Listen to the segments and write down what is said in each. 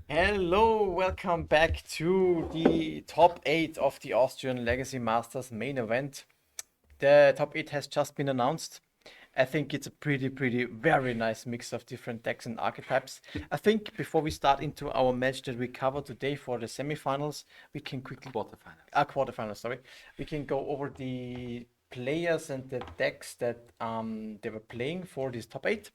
Hello, welcome back to the top 8 of the Austrian Legacy Masters main event. The top 8 has just been announced. I think it's a very nice mix of different decks and archetypes. I think before we start into our match that we cover today for the semifinals, we can quickly quarterfinals, sorry. We can go over the players and the decks that they were playing for this top 8.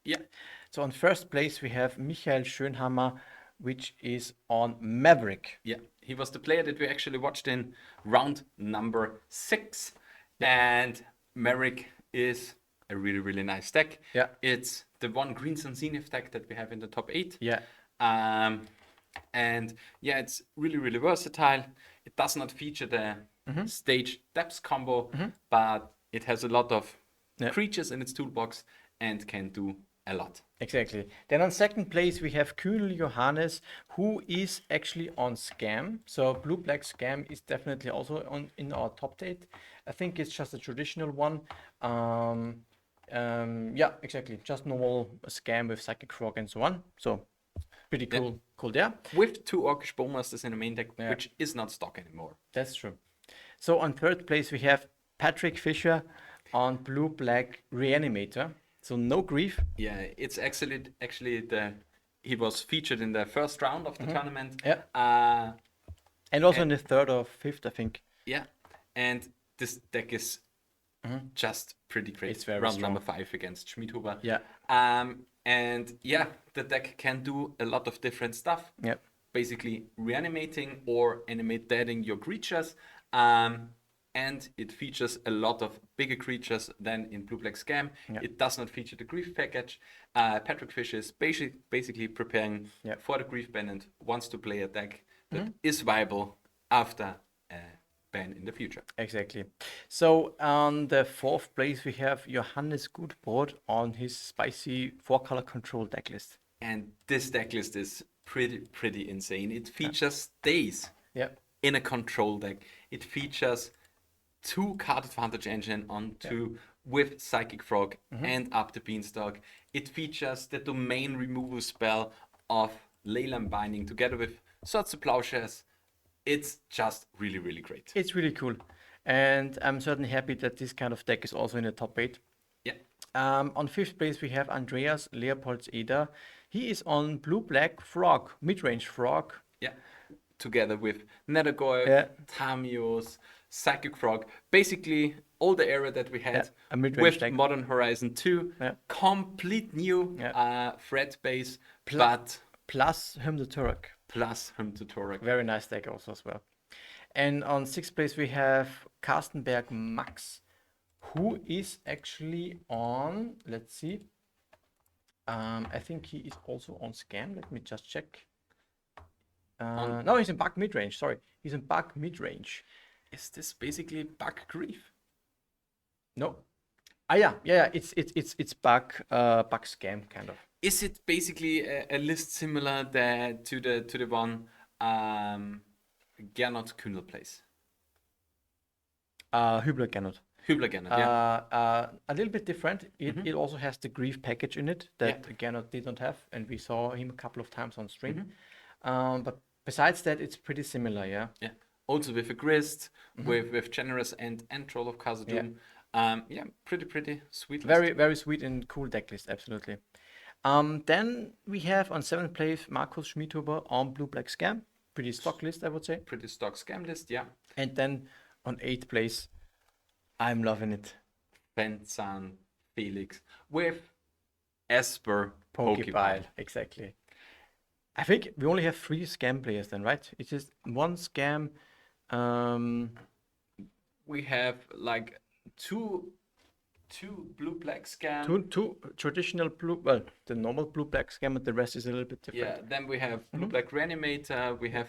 Yeah. So on first place we have Michael Schönhammer, which is on Maverick. Yeah, he was the player that we actually watched in round number 6. And Maverick is a really nice deck. Yeah. It's the one Green Sun Zenith deck that we have in the top 8. Yeah. And yeah, it's really versatile. It does not feature the stage depth combo, but it has a lot of creatures in its toolbox and can do a lot. Exactly. Then on second place we have Kühnel Johannes, who is actually on Scam. So blue-black Scam is definitely also in our top 8. I think it's just a traditional one. Yeah, exactly. Just normal Scam with Psychic Frog and so on. So pretty cool. Cool there. With 2 Orcish Bowmasters in the main deck, which is not stock anymore. That's true. So on third place we have Patrick Fischer on blue-black Reanimator. So no grief. Yeah, it's actually he was featured in the first round of the tournament. Yeah. And also in the third or fifth, I think. Yeah, and this deck is just pretty great. It's very round strong. number 5 against Schmidhuber. Yeah. And yeah, the deck can do a lot of different stuff. Yeah. Basically reanimating or animate deading your creatures. And it features a lot of bigger creatures than in blue-black Scam. Yeah. It does not feature the Grief package. Patrick Fisher is basically preparing for the Grief ban and wants to play a deck that is viable after a ban in the future. Exactly. So on the fourth place we have Johannes Gutbrot on his spicy 4-color control deck list. And this deck list is pretty insane. It features days in a control deck. It features 2 card advantage engine on 2 with Psychic Frog and up the Beanstalk. It features the domain removal spell of Leyland Binding together with Swords of Plowshares. It's just really great. It's really cool. And I'm certainly happy that this kind of deck is also in the top 8. Yeah. On fifth place we have Andreas Leopolds Eder. He is on blue-black Frog, mid-range Frog. Yeah. Together with Nethergoyf, Tamios, Psychic Frog, basically all the era that we had with deck. Modern Horizon 2, complete new threat base, plus Hymn to Turok. Very nice deck also as well. And on sixth place we have Karstenberg Max, who is actually on, let's see, I think he is also on Scam. Let me just check. No, he's in Bug mid-range, sorry. He's in Bug mid-range. Is this basically Bug Grief? No. Yeah. It's Bug Scam kind of. Is it basically a list similar to the one Gernot Kühnel plays? Hübler Gernot. Yeah. A little bit different. It also has the Grief package in it that Gernot didn't have, and we saw him a couple of times on stream. But besides that, it's pretty similar, yeah. Also with a Grist, with Generous and Troll of Khazad-dûm. Pretty sweet list. Very sweet and cool deck list, absolutely. Then we have on 7th place Markus Schmidhuber on blue-black Scam. Pretty stock list, I would say. Pretty stock Scam list, yeah. And then on 8th place, I'm loving it, Benzan Felix with Esper Pokepile. Exactly. I think we only have 3 Scam players then, right? It's just 1 Scam. We have like two blue-black Scam. Two traditional blue, well, the normal blue-black Scam, and the rest is a little bit different. Yeah, then we have blue-black Reanimator, we have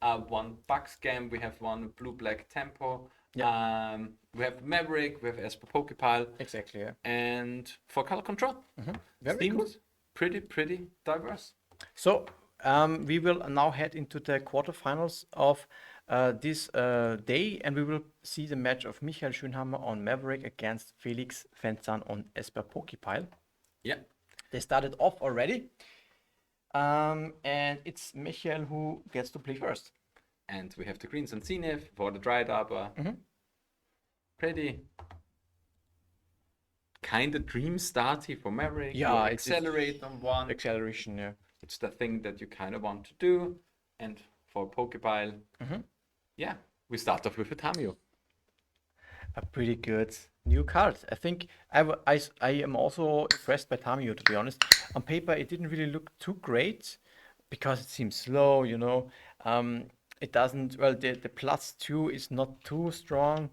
1 Bug Scam, we have 1 blue-black Tempo. Yeah. We have Maverick, we have Esper Pokipile. Exactly, yeah. And for color control. Very cool. Pretty diverse. So we will now head into the quarterfinals of this day, and we will see the match of Michael Schönhammer on Maverick against Felix Fenzan on Esper Pokipile. Yeah. They started off already. And it's Michael who gets to play first. And we have the greens on Zenith for the Dryad Arbor. Pretty kind of dream starty for Maverick. Yeah, you accelerate on one. Acceleration, yeah. It's the thing that you kind of want to do. And for Pokepile, yeah, we start off with a Tamio. A pretty good new card. I think I am also impressed by Tamio, to be honest. On paper, it didn't really look too great because it seems slow, you know. It doesn't, well, the +2 is not too strong,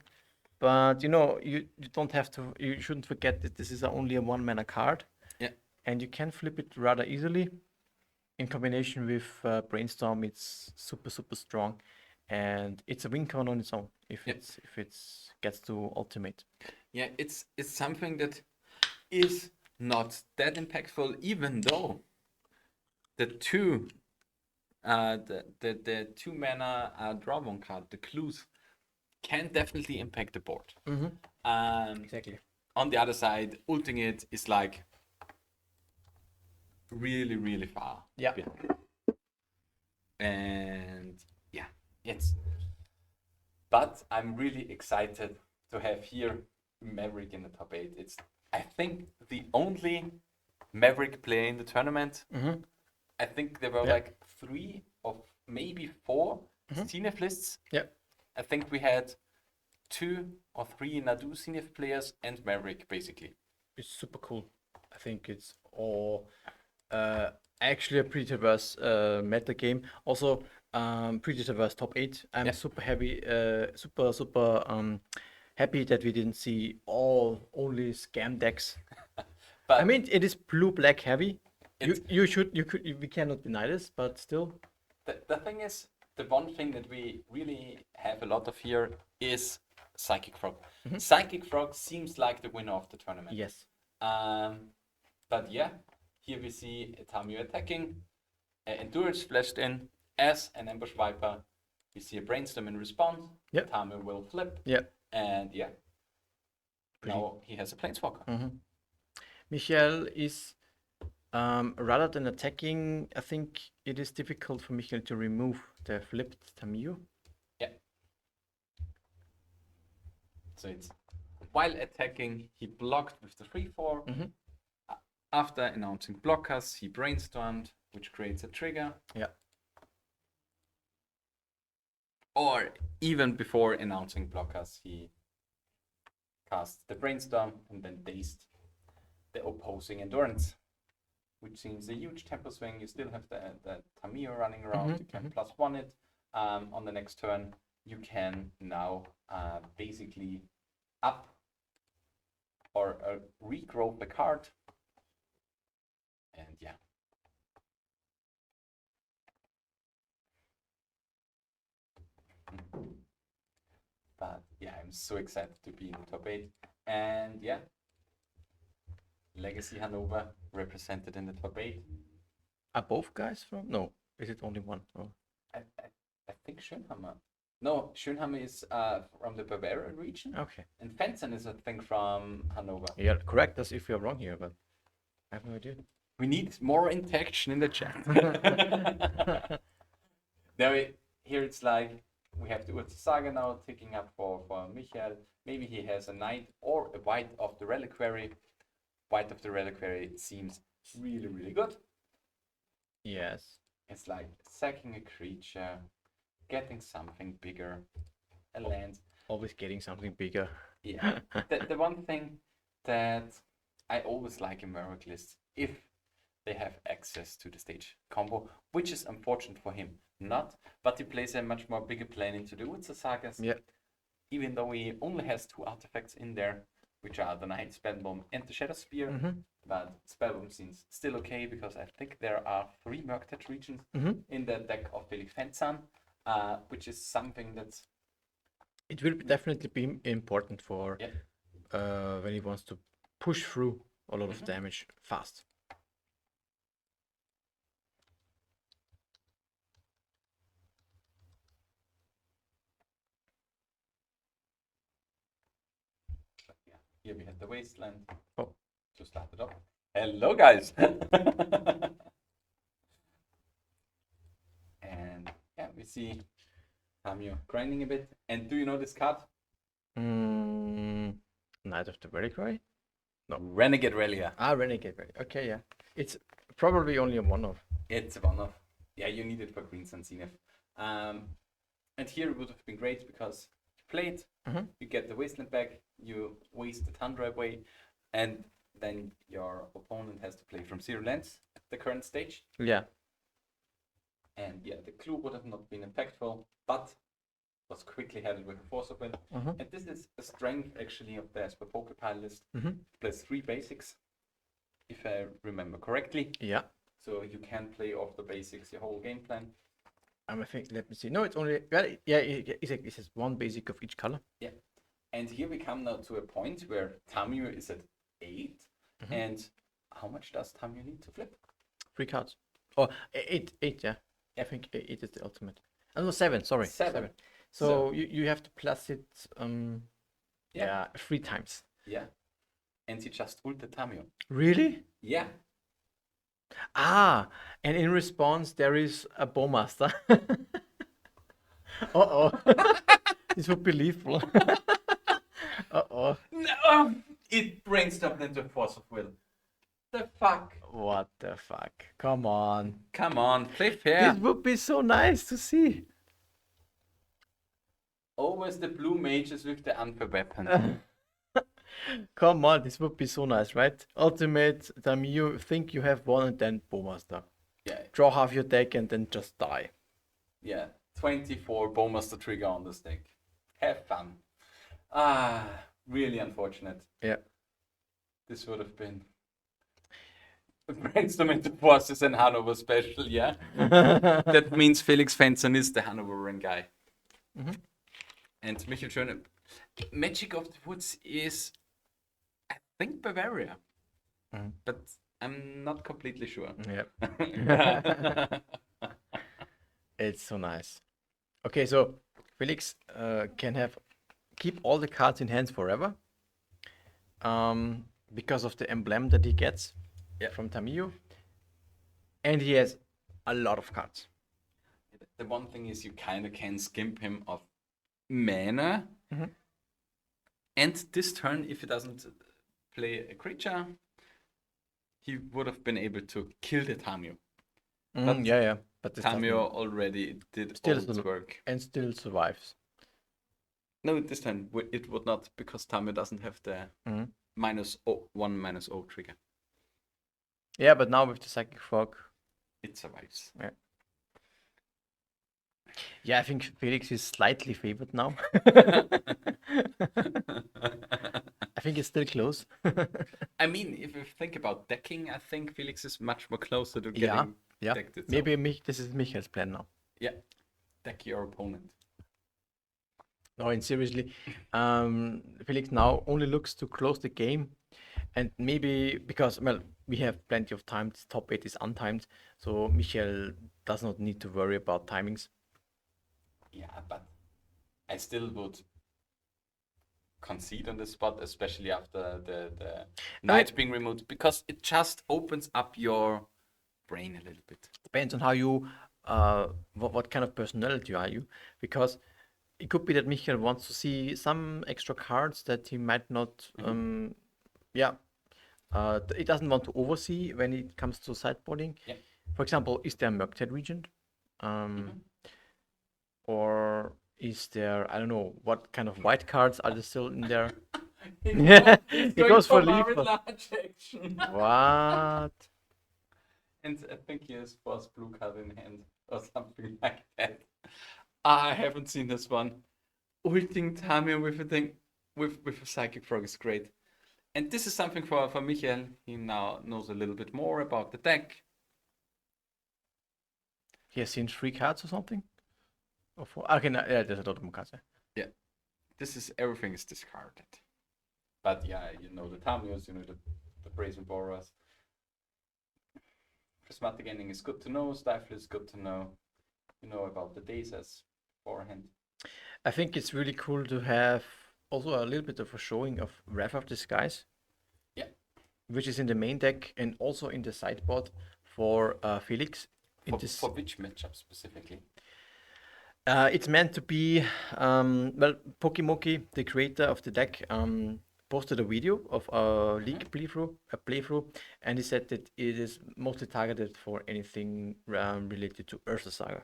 but you know, you don't have to, you shouldn't forget that this is only a 1-mana card. Yeah. And you can flip it rather easily. In combination with Brainstorm, it's super, super strong. And it's a win con on its own if it's gets to ultimate. Yeah, it's something that is not that impactful, even though the two 2-mana draw 1 card, the clues, can definitely impact the board. Exactly. On the other side, ulting it is like really, really far. Yeah. And yeah, it's. But I'm really excited to have here Maverick in the top 8. It's, I think, the only Maverick player in the tournament. I think there were like 3 or maybe 4 Zenith lists. Yeah. I think we had 2 or 3 Nadu Zenith players and Maverick, basically. It's super cool. I think it's all actually a pretty diverse meta game. Also, pretty diverse top 8. I'm super happy, super happy that we didn't see only scam decks. But I mean, it is blue-black heavy. We cannot deny this, but still. The thing is, the one thing that we really have a lot of here is Psychic Frog. Psychic Frog seems like the winner of the tournament. Yes. But yeah, here we see Tamio attacking, Endurance splashed in as an Ambush Viper. We see a Brainstorm in response. Tamio will flip. And yeah, now he has a Planeswalker. Michael is, rather than attacking, I think it is difficult for Michael to remove the flipped Tamio. Yeah. So it's, while attacking, he blocked with the 3/4. After announcing blockers, he brainstormed, which creates a trigger. Yeah. Or even before announcing blockers, he cast the brainstorm and then dazed the opposing endurance, which seems a huge tempo swing. You still have the Tamio running around. You can +1 it. On the next turn, you can now basically up or regrow the card. And yeah. But yeah, I'm so excited to be in the top 8. And yeah, Legacy Hanover represented in the top 8. Are both guys from? No, is it only one? Oh. I think Schönhammer. No, Schönhammer is from the Bavarian region. Okay. And Fenton is, I think, from Hanover. Yeah, correct us if you're wrong here, but I have no idea. We need more interaction in the chat. Now, here it's like we have the Urza Saga now taking up for Michael. Maybe he has a knight or a white of the reliquary. White of the reliquary seems really, really good. Yes. It's like sacking a creature, getting something bigger, a land. Always getting something bigger. Yeah. the one thing that I always like in Maverick lists, if they have access to the stage combo, which is unfortunate for him. Not, but he plays a much more bigger plan into the Urza Sagas. Yeah. Even though he only has 2 artifacts in there, which are the Night Spellbomb and the Shadow Spear. But Spellbomb seems still okay because I think there are 3 Murktide regions in the deck of Felix Fenton, which is something that's. It will definitely be important for when he wants to push through a lot of damage fast. Here we have the Wasteland. Oh. To start it off. Hello, guys. see Tamio grinding a bit. And do you know this card? Knight of the Reliquary? No. Renegade Relia. Renegade Relia. Okay, yeah. It's probably only a one-off. It's a one-off. Yeah, you need it for Green Sun Zenith. And here it would have been great because you play it, you get the Wasteland back, you waste the Tundra away, and then your opponent has to play from 0 lands at the current stage. Yeah. And yeah, the clue would have not been impactful, but was quickly headed with a Force of Will. And this is a strength actually of the Esper Pokepile list. Plays 3 basics, if I remember correctly. Yeah. So you can play off the basics your whole game plan. I think, let me see. No, it's only, it says 1 basic of each color. Yeah. And here we come now to a point where Tamio is at 8. And how much does Tamio need to flip? 3 cards. Oh, 8, yeah. I think 8 is the ultimate. Oh, no, 7, sorry. 7. So you have to plus it 3 times. Yeah. And he just ulted Tamio. Really? Yeah. And in response there is a Bowmaster. Uh-oh. This would be lethal. Uh-oh. No! It brainstormed into Force of Will. The fuck? What the fuck? Come on. Come on, play fair. This would be so nice to see. Always the blue mages with the unfair weapon. Come on, this would be so nice, right? Ultimate, then you think you have one and then Bowmaster. Yeah. Draw half your deck and then just die. Yeah. 24 Bowmaster trigger on this deck. Have fun. Really unfortunate. Yeah. This would have been Brainstorm into Forces and Hanover special, yeah? That means Felix Fenson is the Hanoverian guy. And Michael Schöne. Magic of the Woods is, I think, Bavaria. But I'm not completely sure. Yeah. It's so nice. Okay, so Felix can keep all the cards in hands forever. Because of the emblem that he gets from Tamio. And he has a lot of cards. The one thing is you kind of can skimp him of mana. And this turn, if he doesn't play a creature, he would have been able to kill the Tamio. But this Tamio already did all its work. And still survives. No, this time it would not, because Tamio doesn't have the -1/-0 trigger. Yeah, but now with the Psychic Frog, it survives. Yeah, I think Felix is slightly favored now. I think it's still close. I mean, if you think about decking, I think Felix is much more closer to getting decked itself. Maybe this is Michael's plan now. Yeah, deck your opponent. No, and seriously, Felix now only looks to close the game, and maybe because, well, we have plenty of time. This top 8 is untimed, so Michael does not need to worry about timings. Yeah, but I still would concede on this spot, especially after the knight being removed, because it just opens up your brain a little bit. Depends on how you, what kind of personality are you, because it could be that Michael wants to see some extra cards that he might not, he doesn't want to oversee when it comes to sideboarding. Yeah. For example, is there a Murktide Regent? Or is there, I don't know, what kind of white cards are there still in there? It goes for lethal. Large action. What? And I think he has force blue card in hand or something like that. I haven't seen this one. Ulting Tamio with a thing with a Psychic Frog is great. And this is something for Michael. He now knows a little bit more about the deck. He has seen 3 cards or something? Or 4? Okay, no, yeah, there's a lot more cards. Yeah. Everything is discarded. But yeah, you know the Tamios, you know the Brazen Borers. Prismatic Ending is good to know, Stifle is good to know. You know about the Daces beforehand. I think it's really cool to have also a little bit of a showing of Wrath of Disguise. Yeah. Which is in the main deck and also in the sideboard for Felix. For which matchup specifically? It's meant to be, well, Pokimoki, the creator of the deck, posted a video of a league playthrough, and he said that it is mostly targeted for anything related to Ursa Saga.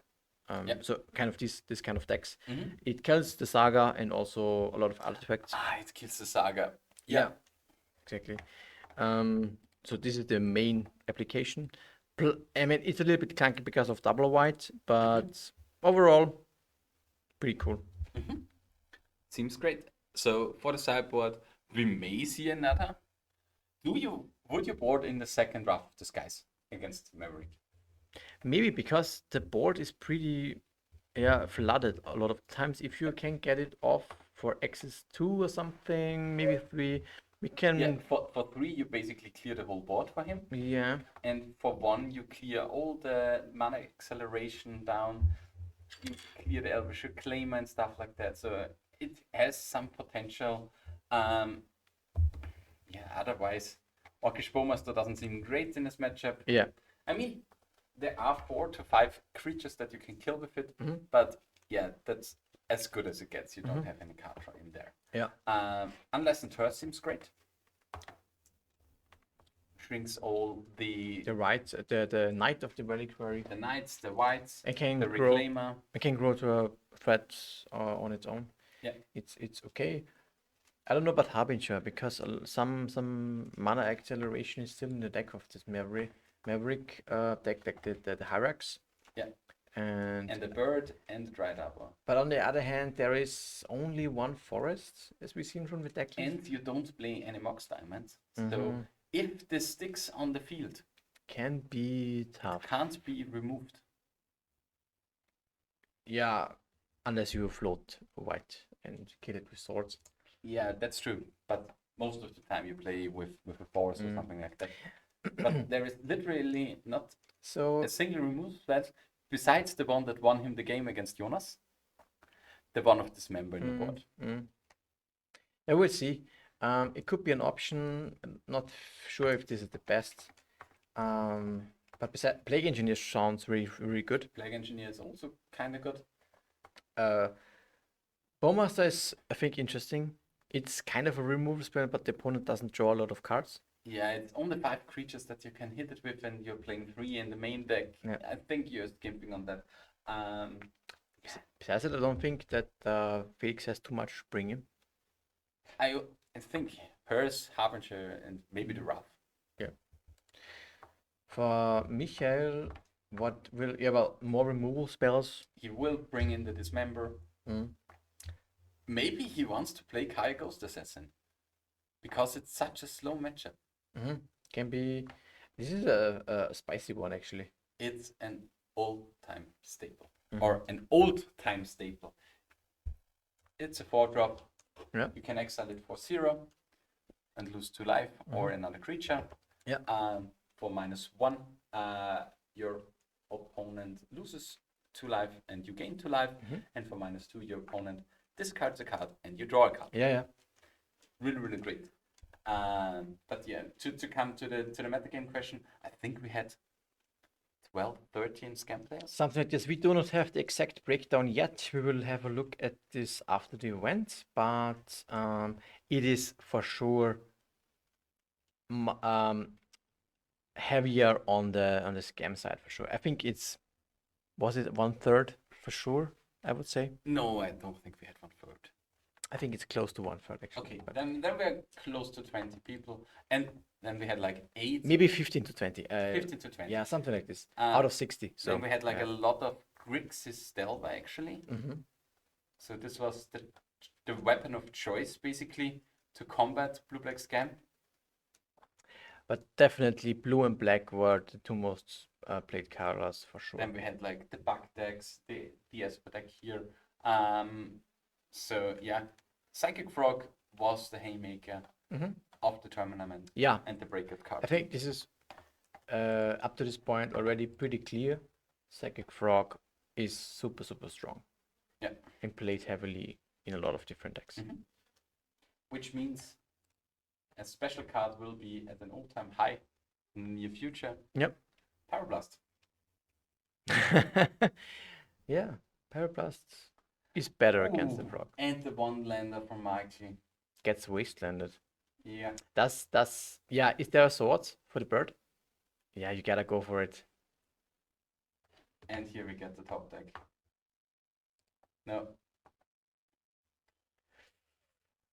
So kind of this kind of decks. It kills the Saga and also a lot of artifacts. It kills the Saga. Yeah, exactly. So this is the main application. I mean, it's a little bit clunky because of double white, but overall, pretty cool. Seems great. So for the sideboard, we may see another. Would you board in the second draft of the skies against Maverick? Maybe because the board is pretty flooded a lot of times. If you can get it off for X2 or something, maybe 3, we can. Yeah, for 3 you basically clear the whole board for him. Yeah. And for 1 you clear all the mana acceleration down. You clear the Elvish Claimer and stuff like that. So it has some potential. Otherwise, Orcish Bowmaster doesn't seem great in this matchup. Yeah. I mean, there are 4 to 5 creatures that you can kill with it, but yeah, that's as good as it gets. You don't have any card draw in there. Yeah. Unless Inter seems great. Shrinks all the whites, the Knight of the Reliquary. The Knights, the Whites, the Reclaimer. It can grow to a threat on its own. Yeah. It's okay. I don't know about Harbinger because some mana acceleration is still in the deck of this Maverick deck, like the Hyrax. Yeah. And the bird and the dried arbor. But on the other hand, there is only one forest, as we've seen from the deck list. And you don't play any Mox Diamonds. So if this sticks on the field, can be tough. Can't be removed. Yeah, unless you float white and kill it with swords. Yeah, that's true. But most of the time you play with a forest or something like that. But there is literally not a single remove that, besides the one that won him the game against Jonas, the one of Dismember in the board. I will see. It could be an option. Not sure if this is the best. But besides, Plague Engineer sounds really, really good. Plague Engineer is also kind of good. Bowmaster is, I think, interesting. It's kind of a removal spell, but the opponent doesn't draw a lot of cards. Yeah, it's only 5 creatures that you can hit it with, and you're playing 3 in the main deck. Yeah. I think you're skimping on that. Besides it, I don't think that Felix has too much to bring in. I think hers, Harbinger, and maybe the Wrath. Yeah. For Michael, what will... Yeah, well, more removal spells. He will bring in the Dismember. Maybe he wants to play Kaya Ghost Assassin, because it's such a slow matchup. Can be. This is a spicy one, actually. It's an old-time staple, or an old-time staple. It's a 4-drop. Yeah. You can exile it for 0 and lose 2 life, or another creature. Yeah. For -1, your opponent loses 2 life and you gain 2 life, and for -2, your opponent discards a card and you draw a card. Yeah. Really, really great. But yeah, to come to the metagame question, I think we had 12, 13 scam players. Something like this. We do not have the exact breakdown yet. We will have a look at this after the event, but it is for sure heavier on the scam side for sure. I think was it 1/3 for sure, I would say. No, I don't think we had 1/3. I think it's close to 1/3 actually. Okay, then we're close to 20 people, and then we had like 8. Maybe 15 to 20. 15 to 20. Yeah, something like this. Out of 60. So then we had like a lot of Grixis Delva actually. So this was the weapon of choice basically to combat blue-black scam. But definitely blue and black were the two most played colors for sure. Then we had like the bug decks, the Esper deck here. So yeah, Psychic Frog was the haymaker of the tournament. Yeah. And the breakout card. I think this is up to this point already pretty clear. Psychic Frog is super, super strong. Yeah. And played heavily in a lot of different decks. Which means a special card will be at an all-time high in the near future. Yep. Power Blast. Yeah. Parablast is better against the frog. And the one lander from Archie. Gets wastelanded. Yeah. Yeah, is there a sword for the bird? Yeah, you gotta go for it. And here we get the top deck. No.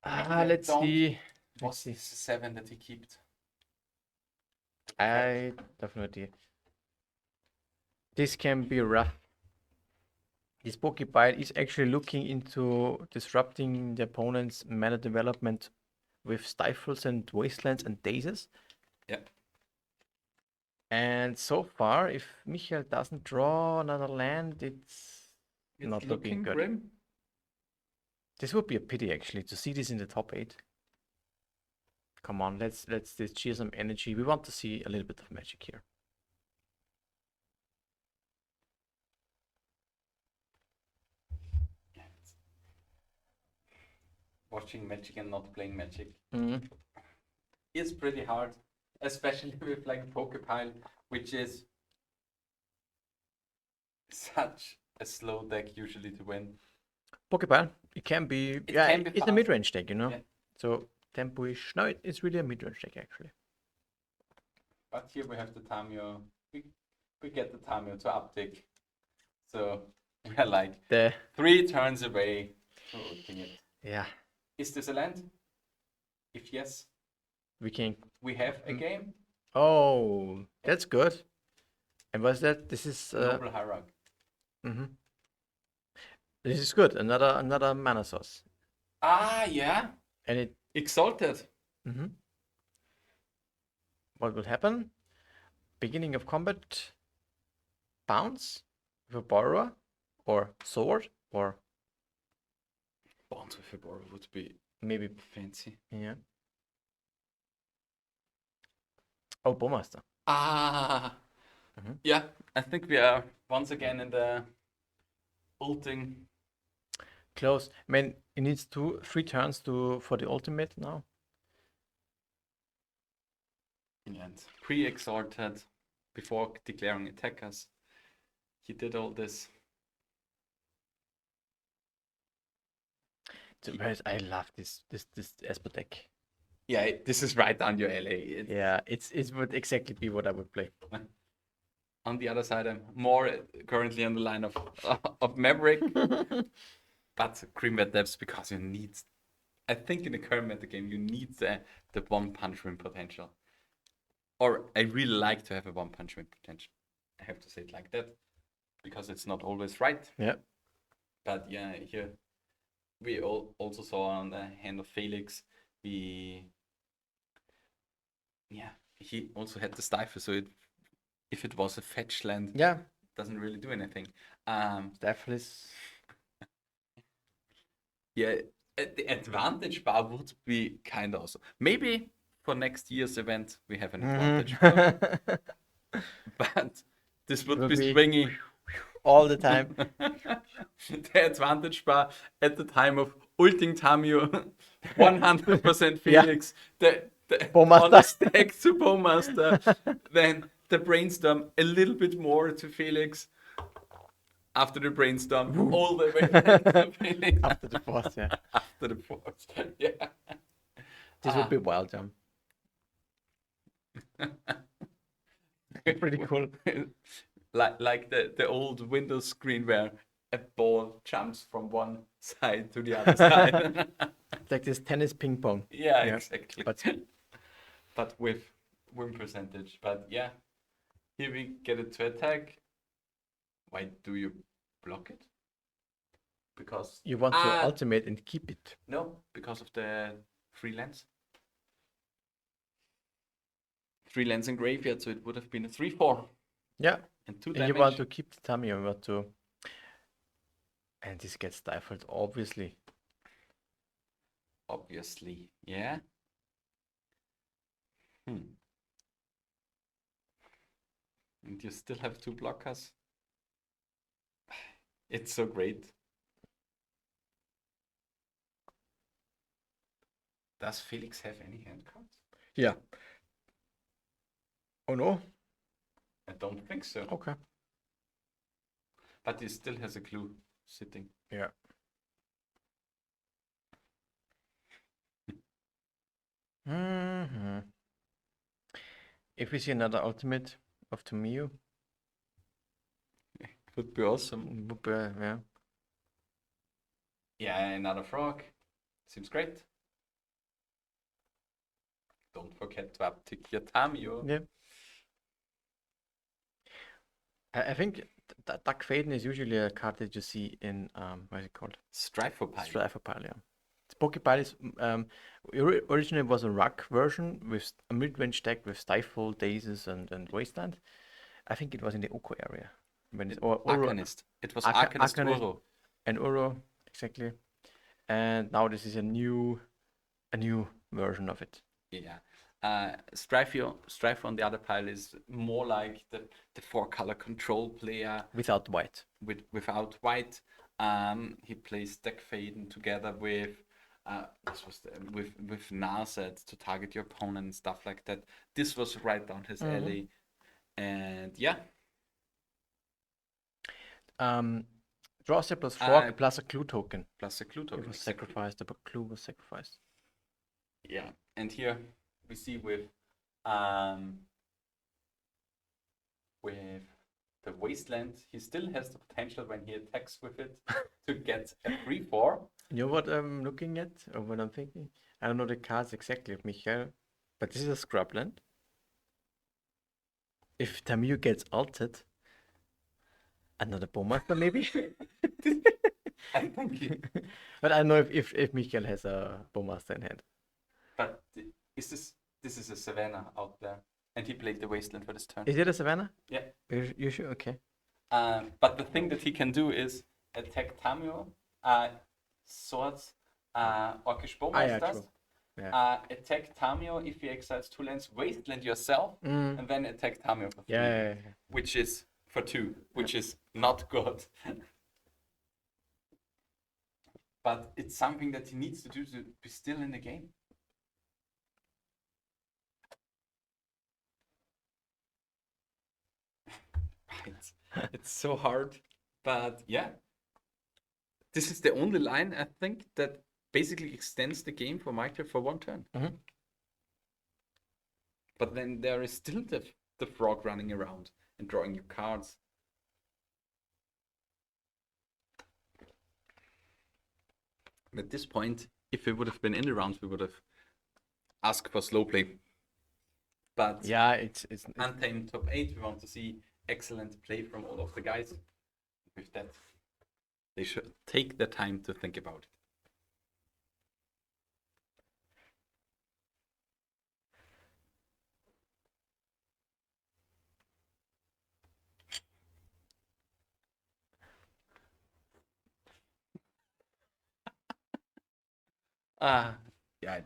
Let's see. What's this 7 that he kept? I definitely. This can be rough. This Pokipile is actually looking into disrupting the opponent's mana development with stifles and wastelands and dazes. Yeah. And so far, if Michael doesn't draw another land, it's not looking good. Grim. This would be a pity actually to see this in the top 8. Come on, let's cheer some energy. We want to see a little bit of magic here. Watching Magic and not playing Magic Mm-hmm. is pretty hard, especially with like Pokepile, which is such a slow deck usually to win. Pokepile, it can be. It Yeah, can be it's a fast. mid-range deck, you know. Yeah. So tempo-ish. No, it's really a mid-range deck actually. But here we have the Tamio. We get the Tamio to uptick. So we're like The 3 turns away from ulting it. yeah, Is this a land? If yes, we can. we have a game. Oh, that's good. And what's that? This is Noble Hierarch. This is good. Another mana source, Ah, yeah. and it. Exalted. What will happen? Beginning of combat. Bounce with a borrower, or sword, or Bounce with a borrow would be maybe fancy. yeah. Oh, Bowmaster. Ah. Yeah, I think we are once again in the ulting. Close. I mean, it needs 3 turns for the ultimate now. And pre-exalted before declaring attackers. He did all this. I love this Esper deck. Yeah, this is right down your alley. Yeah, it would exactly be what I would play. On the other side, I'm more currently on the line of Maverick, but Green Red Depths because you need. I think in the current meta game you need the one punch win potential, or I really like to have a one punch win potential. I have to say it like that because it's not always right. Yeah. But yeah, here we also saw on the hand of Felix, he also had the stifle, so if it was a fetch land, yeah, doesn't really do anything. Stifle is. Yeah, the advantage bar would be kind of awesome. Maybe for next year's event we have an advantage bar, but this would be swinging all the time. The advantage bar at the time of ulting Tamio, 100% Felix, the on the stack to Bowmaster, then the brainstorm a little bit more to Felix. After the brainstorm, all the way to Felix. After the force, yeah. After the force, yeah. This would be wild, Jam. Pretty cool. Like the old Windows screen where a ball jumps from one side to the other side. It's like this tennis ping pong. Yeah, exactly. But with win percentage. But yeah, here we get it to attack. Why do you block it? Because you want to ultimate and keep it. No, because of the 3 lands. 3 lands in graveyard, so it would have been a 3/4. Yeah. And 2 and damage. You want to keep the tummy, you want to. And this gets stifled, obviously. Obviously, yeah. And you still have 2 blockers. It's so great. Does Felix have any hand cards? Yeah. Oh no? I don't think so. Okay. But he still has a clue. sitting. Yeah. If we see another ultimate of Tomio, It would be awesome. would be, yeah. Yeah, another frog. Seems great. Don't forget to uptick your Tamio. Yeah. I think Duck Faden is usually a card that you see in what is it called? Strifopile. Strifopile, yeah. Pokepile is originally was a rock version with a mid-range deck with Stifle, Dazes, and Wasteland. I think it was in the Oko area. When Arcanist. It was Arcanist Uro. And Uro, exactly. And now this is a new version of it. Yeah. Strife on the other pile is more like the 4-color control player. Without white. Without white. He plays Deck Faden together with with Narset to target your opponent and stuff like that. This was right down his alley. And yeah. Draw step plus frog plus a clue token. Plus a clue token. It was sacrificed, the clue was sacrificed. Yeah, and here we see with the Wasteland, he still has the potential when he attacks with it to get a 3/4. You know what I'm looking at, or what I'm thinking? I don't know the cards exactly of Michael, but this is a scrubland. If Tamio gets altered, another Bowmaster maybe? I think but I don't know if Michael has a Bowmaster in hand. But this is a Savannah out there, and he played the Wasteland for this turn. Is it a Savannah? Yeah. You sure? Okay. But the thing that he can do is attack Tamio, Swords, Orcish Bowmasters. Attack Tamio if he exiles 2 lands, Wasteland yourself, and then attack Tamio for 3. Yeah. Which is for 2, which is not good. But it's something that he needs to do to be still in the game. It's so hard, but yeah. This is the only line, I think, that basically extends the game for Michael for 1 turn. But then there is still the frog running around and drawing you cards. At this point, if it would have been in the rounds, we would have asked for slow play. But yeah, it's Untamed top 8, we want to see excellent play from all of the guys. With that, they should take the time to think about it. Yeah,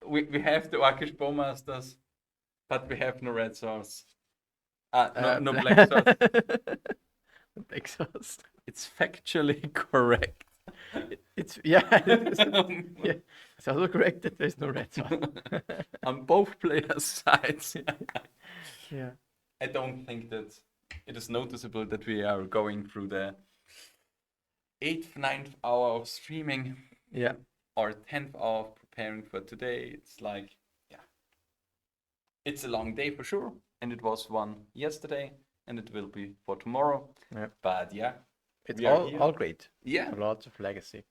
we have the Orcish Bowmasters, but we have no red swords. No black swords. Black swords. It's factually correct. It's yeah. It's also correct that there's no red sword. On both players' sides. Yeah. I don't think that it is noticeable that we are going through the 8th, 9th hour of streaming. Yeah. Or 10th hour of preparing for today. It's like, yeah. It's a long day for sure. And it was one yesterday. And it will be for tomorrow. Yeah. But yeah. It's all great. Yeah. Lots of legacy.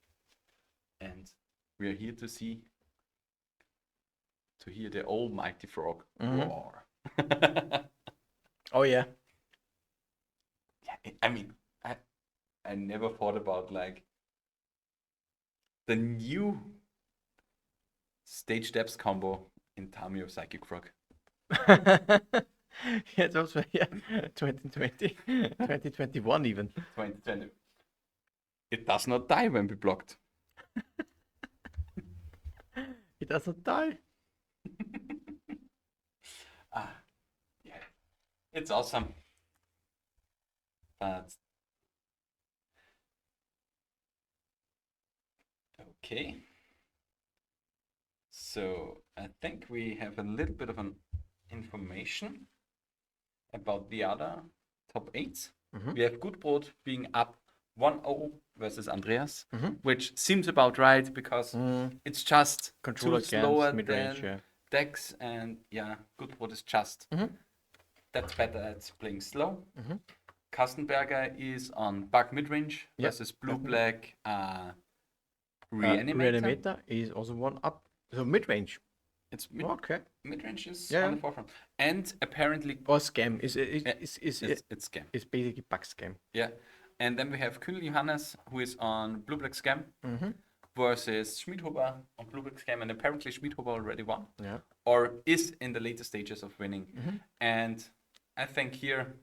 And we are here to hear the almighty frog roar. Oh yeah. Yeah, I mean, I never thought about like the new stage depths combo in Tamio Psychic Frog. Yeah, it's also 2020, 2021 even. 2020. It does not die when we blocked. It doesn't die. Yeah, it's awesome. But okay. So I think we have a little bit of an information about the other top 8s. We have Gudbrod being up 1-0 versus Andreas, which seems about right because it's just Control too slower mid-range, than Dex, and yeah, Gudbrod is just that's better at playing slow. Kastenberger is on Bug mid-range versus Blue-Black Reanimator is also one up. So mid-range. It's okay. Mid-range is on the forefront. And apparently... Or scam. It's scam. It's basically bug scam. Yeah. And then we have Kühl Johannes, who is on Blue-Black Scam, versus Schmidhuber on Blue-Black Scam. And apparently Schmidhuber already won. Yeah. Or is in the later stages of winning. And I think here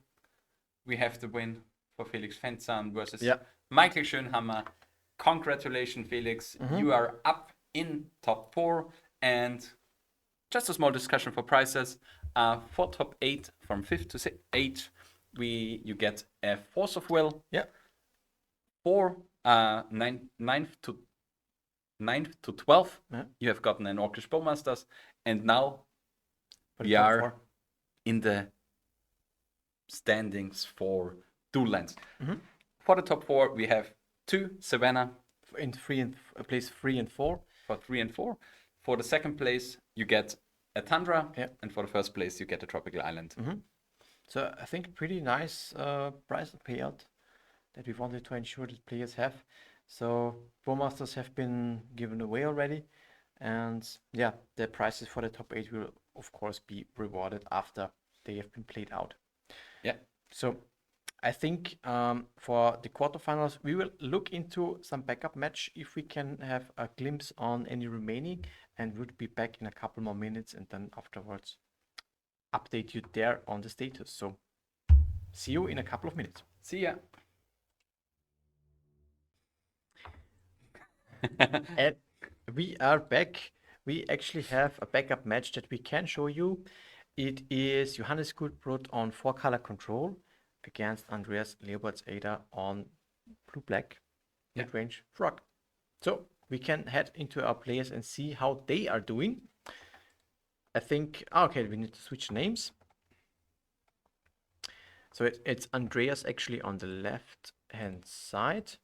we have the win for Felix Fenzan versus Michael Schönhammer. Congratulations, Felix. You are up in top 4. And just a small discussion for prices. For top 8, from 5th to 8, you get a Force of Will. Yeah. For 9th to 12th, you have gotten an Orcish Bowmasters. And now we are in the standings for dual lands. For the top 4, we have 2 Savannah. In place 3 and 4. For 3 and 4. For the second place, you get a Tundra, and for the first place, you get a Tropical Island. So I think pretty nice price payout that we wanted to ensure that players have. So Bowmasters have been given away already, and yeah, the prices for the top 8 will of course be rewarded after they have been played out. Yeah. So I think for the quarterfinals, we will look into some backup match if we can have a glimpse on any remaining, and would be back in a couple more minutes, and then afterwards update you there on the status. So see you in a couple of minutes. See ya. And we are back. We actually have a backup match that we can show you. It is Johannes Gudbrod on 4-color control against Andreas Leopards-Ada on Blue-Black mid-range frog. So we can head into our players and see how they are doing. I think, okay, we need to switch names. So it's Andreas actually on the left hand side.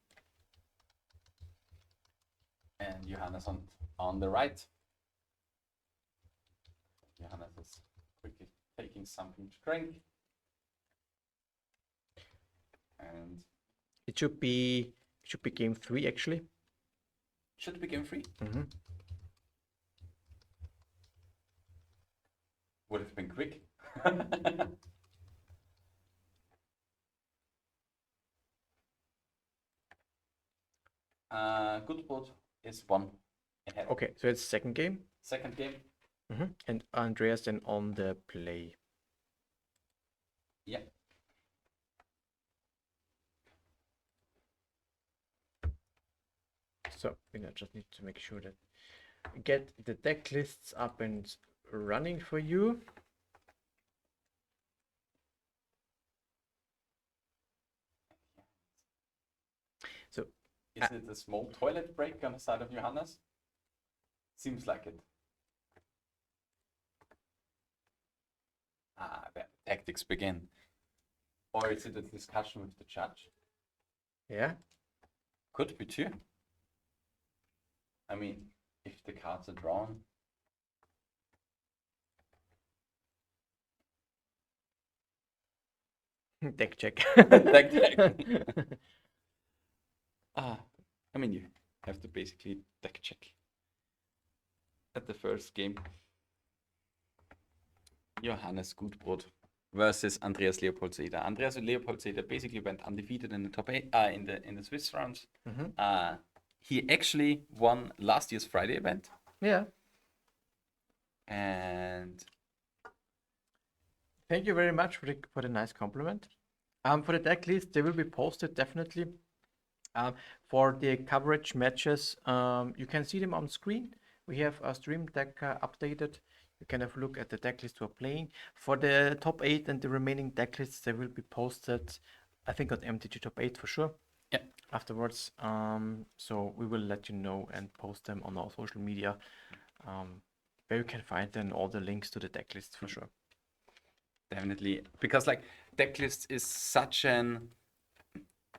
And Johannes on the right. Johannes is quickly taking something to drink. And it should be game 3 actually. Should be game 3. Would have been quick. Gudbrod is 1 ahead. Okay, so it's second game. Second game. And Andreas then on the play. Yeah. So we just need to make sure that we get the deck lists up and running for you. So is it a small toilet break on the side of Johannes? Seems like it. The tactics begin. Or is it a discussion with the judge? Yeah. Could be too. I mean, if the cards are drawn. Deck check. Deck check. I mean, you have to basically deck check. At the first game, Johannes Gudbrod versus Andreas Leopards-Ada. Andreas Leopards-Ada basically went undefeated in the top 8 in the Swiss rounds. He actually won last year's Friday event. Yeah. And thank you very much for the nice compliment. For the deck list, they will be posted definitely. For the coverage matches, you can see them on screen. We have a stream deck updated. You can have a look at the deck list we're playing. For the top 8 and the remaining deck lists, they will be posted, I think, on MTG top 8 for sure. Yeah. Afterwards, so we will let you know and post them on our social media, where you can find then all the links to the deck lists for sure. Definitely, because like deck lists is such an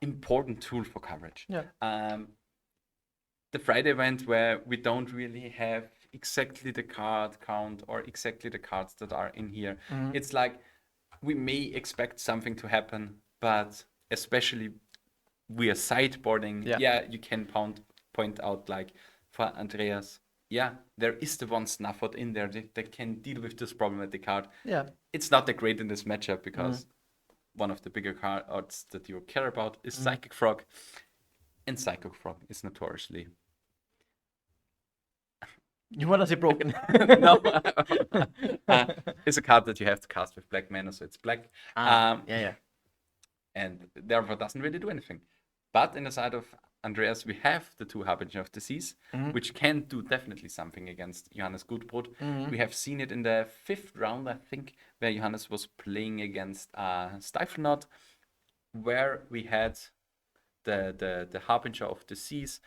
important tool for coverage. Yeah. The Friday event where we don't really have exactly the card count or exactly the cards that are in here. It's like we may expect something to happen, but especially we are sideboarding. Yeah, you can point out like for Andreas. Yeah, there is the one Snufford in there that can deal with this problematic card. Yeah. It's not that great in this matchup because one of the bigger cards that you care about is Psychic Frog. And Psychic Frog is notoriously... You want to say broken? No. It's a card that you have to cast with black mana, so it's black. Yeah. And therefore doesn't really do anything. But in the side of Andreas, we have the 2 Harbinger of Disease, which can do definitely something against Johannes Gutbrot. We have seen it in the 5th round, I think, where Johannes was playing against Stiflenot, where we had the Harbinger of Disease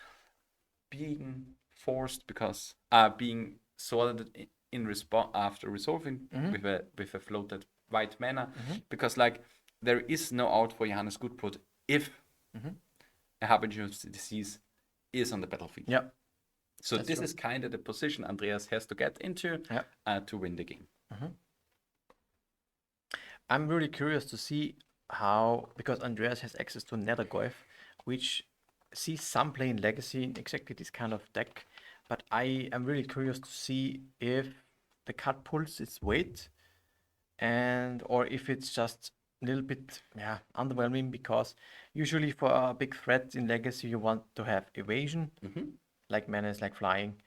being forced because being sorted in response after resolving with a floated white mana, because like there is no out for Johannes Gutbrot if a Harbinger of Disease is on the battlefield. Yeah. So this is kind of the position Andreas has to get into to win the game. I'm really curious to see how, because Andreas has access to Nethergoyf, which sees some play in Legacy in exactly this kind of deck, but I am really curious to see if the card pulls its weight, and or if it's just a little bit underwhelming, because usually for a big threat in Legacy you want to have evasion, like menace, like flying,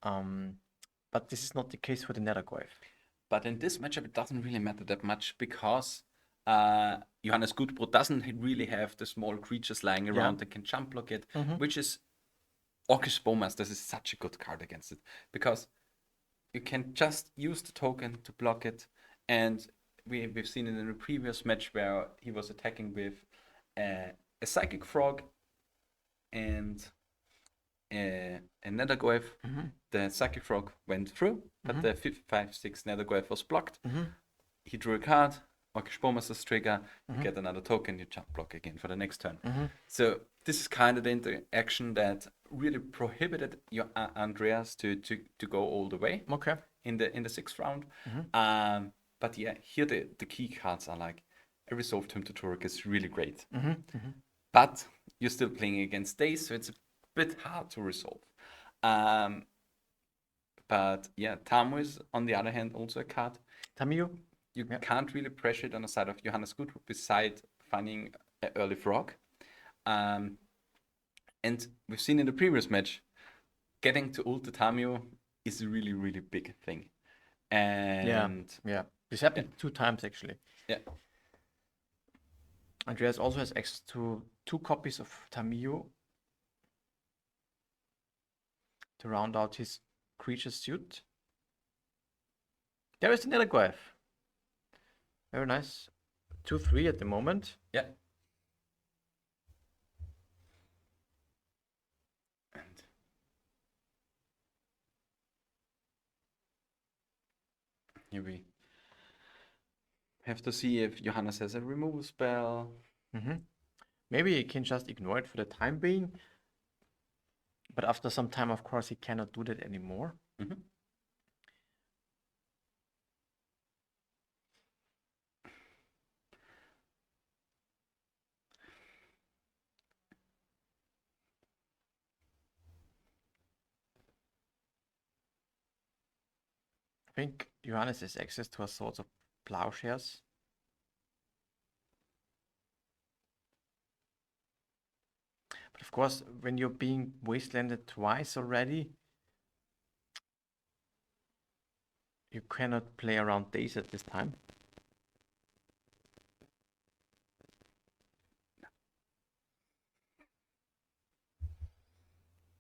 but this is not the case for the Nethergoyf. But in this matchup, it doesn't really matter that much because Johannes Gutbrot doesn't really have the small creatures lying around that can jump block it, which is Orcish Bowmaster is such a good card against it because you can just use the token to block it. And we've seen it in a previous match where he was attacking with a Psychic Frog and a Nethergoyf. The Psychic Frog went through, but the 5/6 Nethergoyf was blocked. He drew a card, Orcish Bowmaster's trigger, you get another token, you jump block again for the next turn. So this is kind of the interaction that really prohibited Andreas to go all the way in the 6th round. But yeah, here the key cards are like a Resolve Tomb to Turok is really great. But you're still playing against Daze, so it's a bit hard to resolve. But yeah, Tamu is on the other hand also a card. Tamiyo? You can't really pressure it on the side of Johannes Gutbrot beside finding an early frog. And we've seen in the previous match, getting to ult the Tamiyo is a really, really big thing. And yeah. This happened 2 times actually. Yeah. Andreas also has access to 2 copies of Tamiyo to round out his creature suit. There is the Nethergoyf. Very nice. 2/3 at the moment. Yeah. And here we have to see if Johannes has a removal spell. Maybe he can just ignore it for the time being. But after some time, of course, he cannot do that anymore. I think Johannes has access to a sort of plowshares. But of course, when you're being wastelanded twice already, you cannot play around Daze at this time.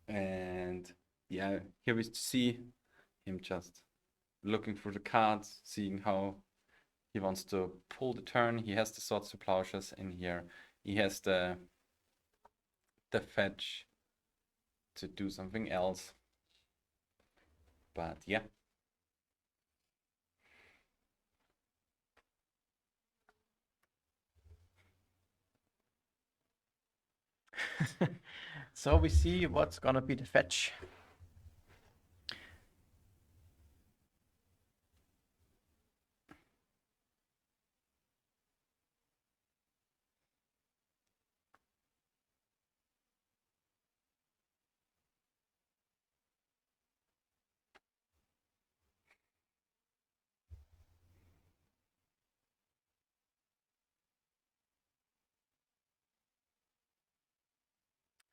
And yeah, here we see him just looking through the cards, seeing how he wants to pull the turn. He has the Swords to Plowshares in here. He has the fetch to do something else. But yeah. So we see what's gonna be the fetch.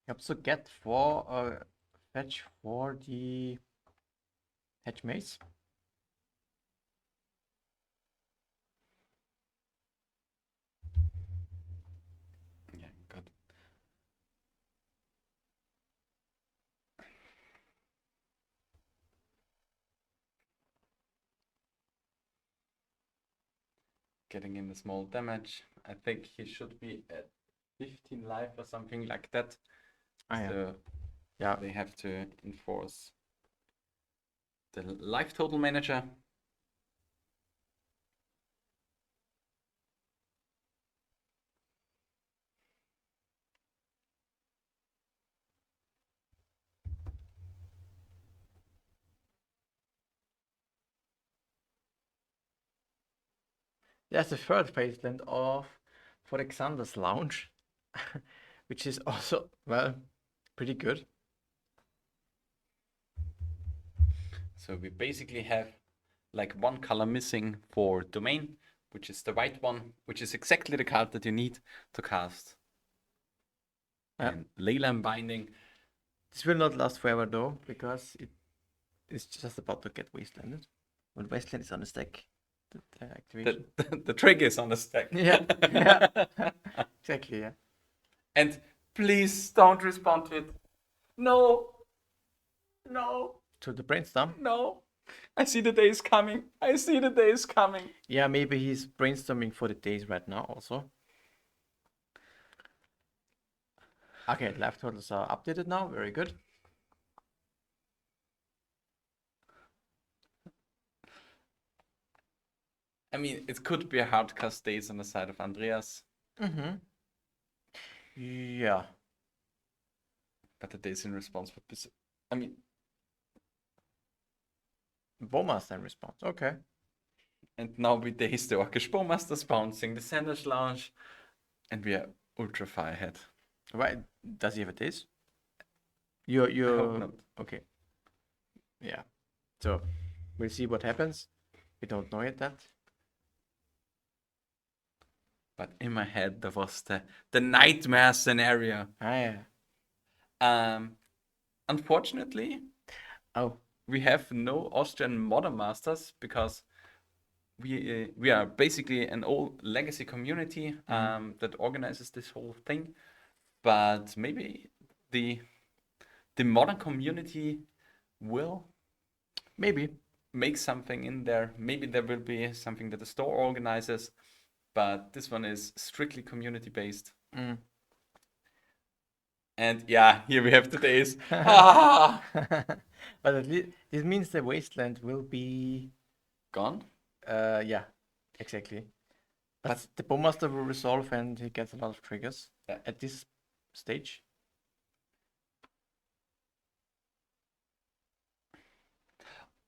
You also get for fetch for the hedge maze. Yeah, good. Getting in the small damage. I think he should be at 15 life or something like that. So yeah, they have to enforce the life total manager. There's the third wasteland of for Alexander's Lounge, which is also, well, pretty good. So we basically have like one color missing for domain, which is the white one, which is exactly the card that you need to cast. And Leyland Binding. This will not last forever though, because it is just about to get wastelanded. When wasteland is on the stack, the activation. The trick is on the stack. Yeah, yeah. Exactly, yeah. And please don't respond to it. No. No. To the brainstorm? No. I see the day is coming. I see the day is coming. Yeah, maybe he's brainstorming for the days right now also. Okay, life totals are updated now. Very good. I mean, it could be a hard cast days on the side of Andreas. Mm-hmm. Yeah. But the days in response would be... I mean... Bowmaster in response. Okay. And now with days the Orcish Bowmaster's bouncing the Sandwich Lounge. And we are ultra far ahead. Right. Does he have a days? You I hope not. Okay. Yeah. So we'll see what happens. We don't know yet that. But in my head there was the nightmare scenario. Yeah. Unfortunately, we have no Austrian Modern Masters because we are basically an old legacy community that organizes this whole thing. But maybe the modern community will make something in there. Maybe there will be something that the store organizes, but this one is strictly community based. And yeah, here we have the days. But at least this means the wasteland will be gone. Yeah, exactly. But the Bowmaster will resolve and he gets a lot of triggers at this stage.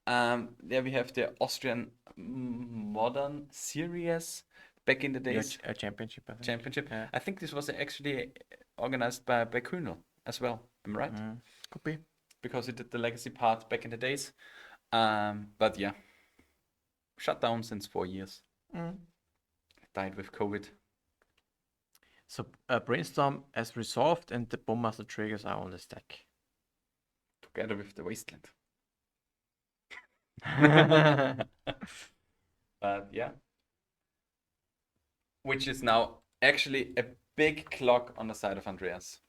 There we have the Austrian Modern Series back in the days. Championship, I think. Championship. Yeah. I think this was actually organized by Kühnel as well. Am I right? Could be. Because he did the legacy part back in the days. But yeah, shut down since 4 years. Died with COVID. So Brainstorm has resolved and the Bowmaster triggers are on the stack. Together with the Wasteland. But yeah. Which is now actually a big clock on the side of Andreas.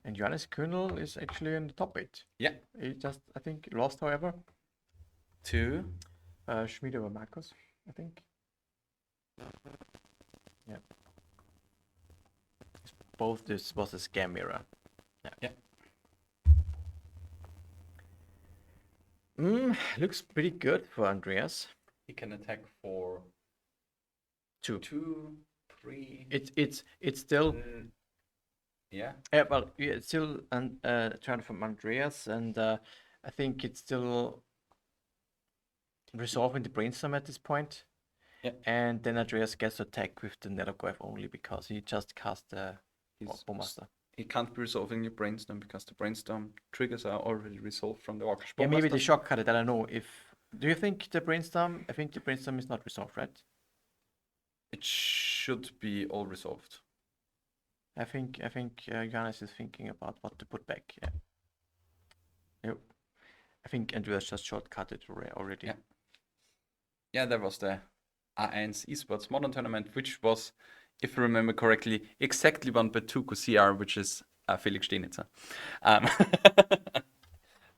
And Johannes Kühnel is actually in the top 8. Yeah. He just, I think, lost, however. To? Schmid over Marcos, I think. Yeah. Both this was a scam mirror. Yeah. Looks pretty good for Andreas. He can attack for 2, 2, 3. It's still yeah. well, it's still a turn from Andreas, and I think it's still resolving the brainstorm at this point. Yeah. And then Andreas gets to attack with the Nethergoyf only because he just cast the Bowmaster. He can't be resolving your brainstorm because the brainstorm triggers are already resolved from the Orcish Yeah, maybe Bowmaster. the shock card. I don't know if. Do you think the brainstorm? I think the brainstorm is not resolved, right? It should be all resolved. I think Johannes is thinking about what to put back. Yeah. Yep. I think Andreas just shortcutted already. Yeah. Yeah, there was the A1 Esports Modern Tournament, which was, if I remember correctly, exactly won by Tuco CR, which is Felix Stenitzer.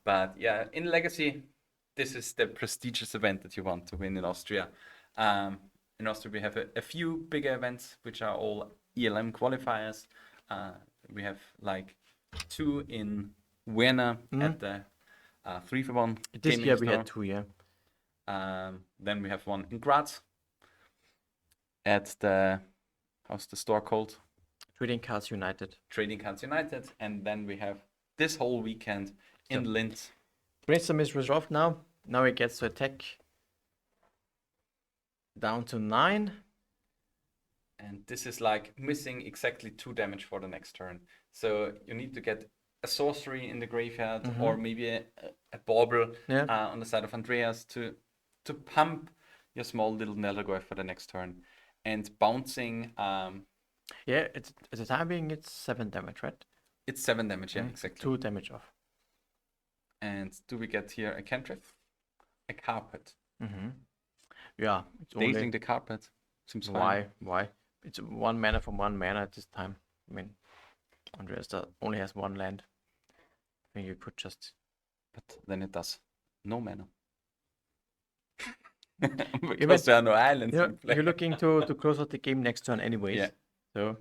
But yeah, in Legacy, this is the prestigious event that you want to win in Austria. In Austria, we have a few bigger events, which are all ALM qualifiers. We have like 2 in Vienna at the 3-for-1 This gaming year store. we had 2, yeah. Then we have 1 in Graz at the, how's the store called? Trading Cards United. Trading Cards United. And then we have this whole weekend in Linz. Brainstorm is resolved now. Now he gets to attack down to 9. And this is like missing exactly 2 damage for the next turn. So you need to get a sorcery in the graveyard or maybe a bauble on the side of Andreas to pump your small little Neldergoy for the next turn. And bouncing... yeah, at the time being it's 7 damage, right? It's 7 damage, yeah, exactly. 2 damage off. And do we get here a cantrip? A carpet. Yeah, it's Dazing only... the carpet. Seems Why? fine. Why? It's 1 mana from 1 mana at this time. I mean, Andreas only has 1 land. I think you could just... But then it does no mana. Because there are no islands in play. You're looking to close out the game next turn anyways. Yeah. So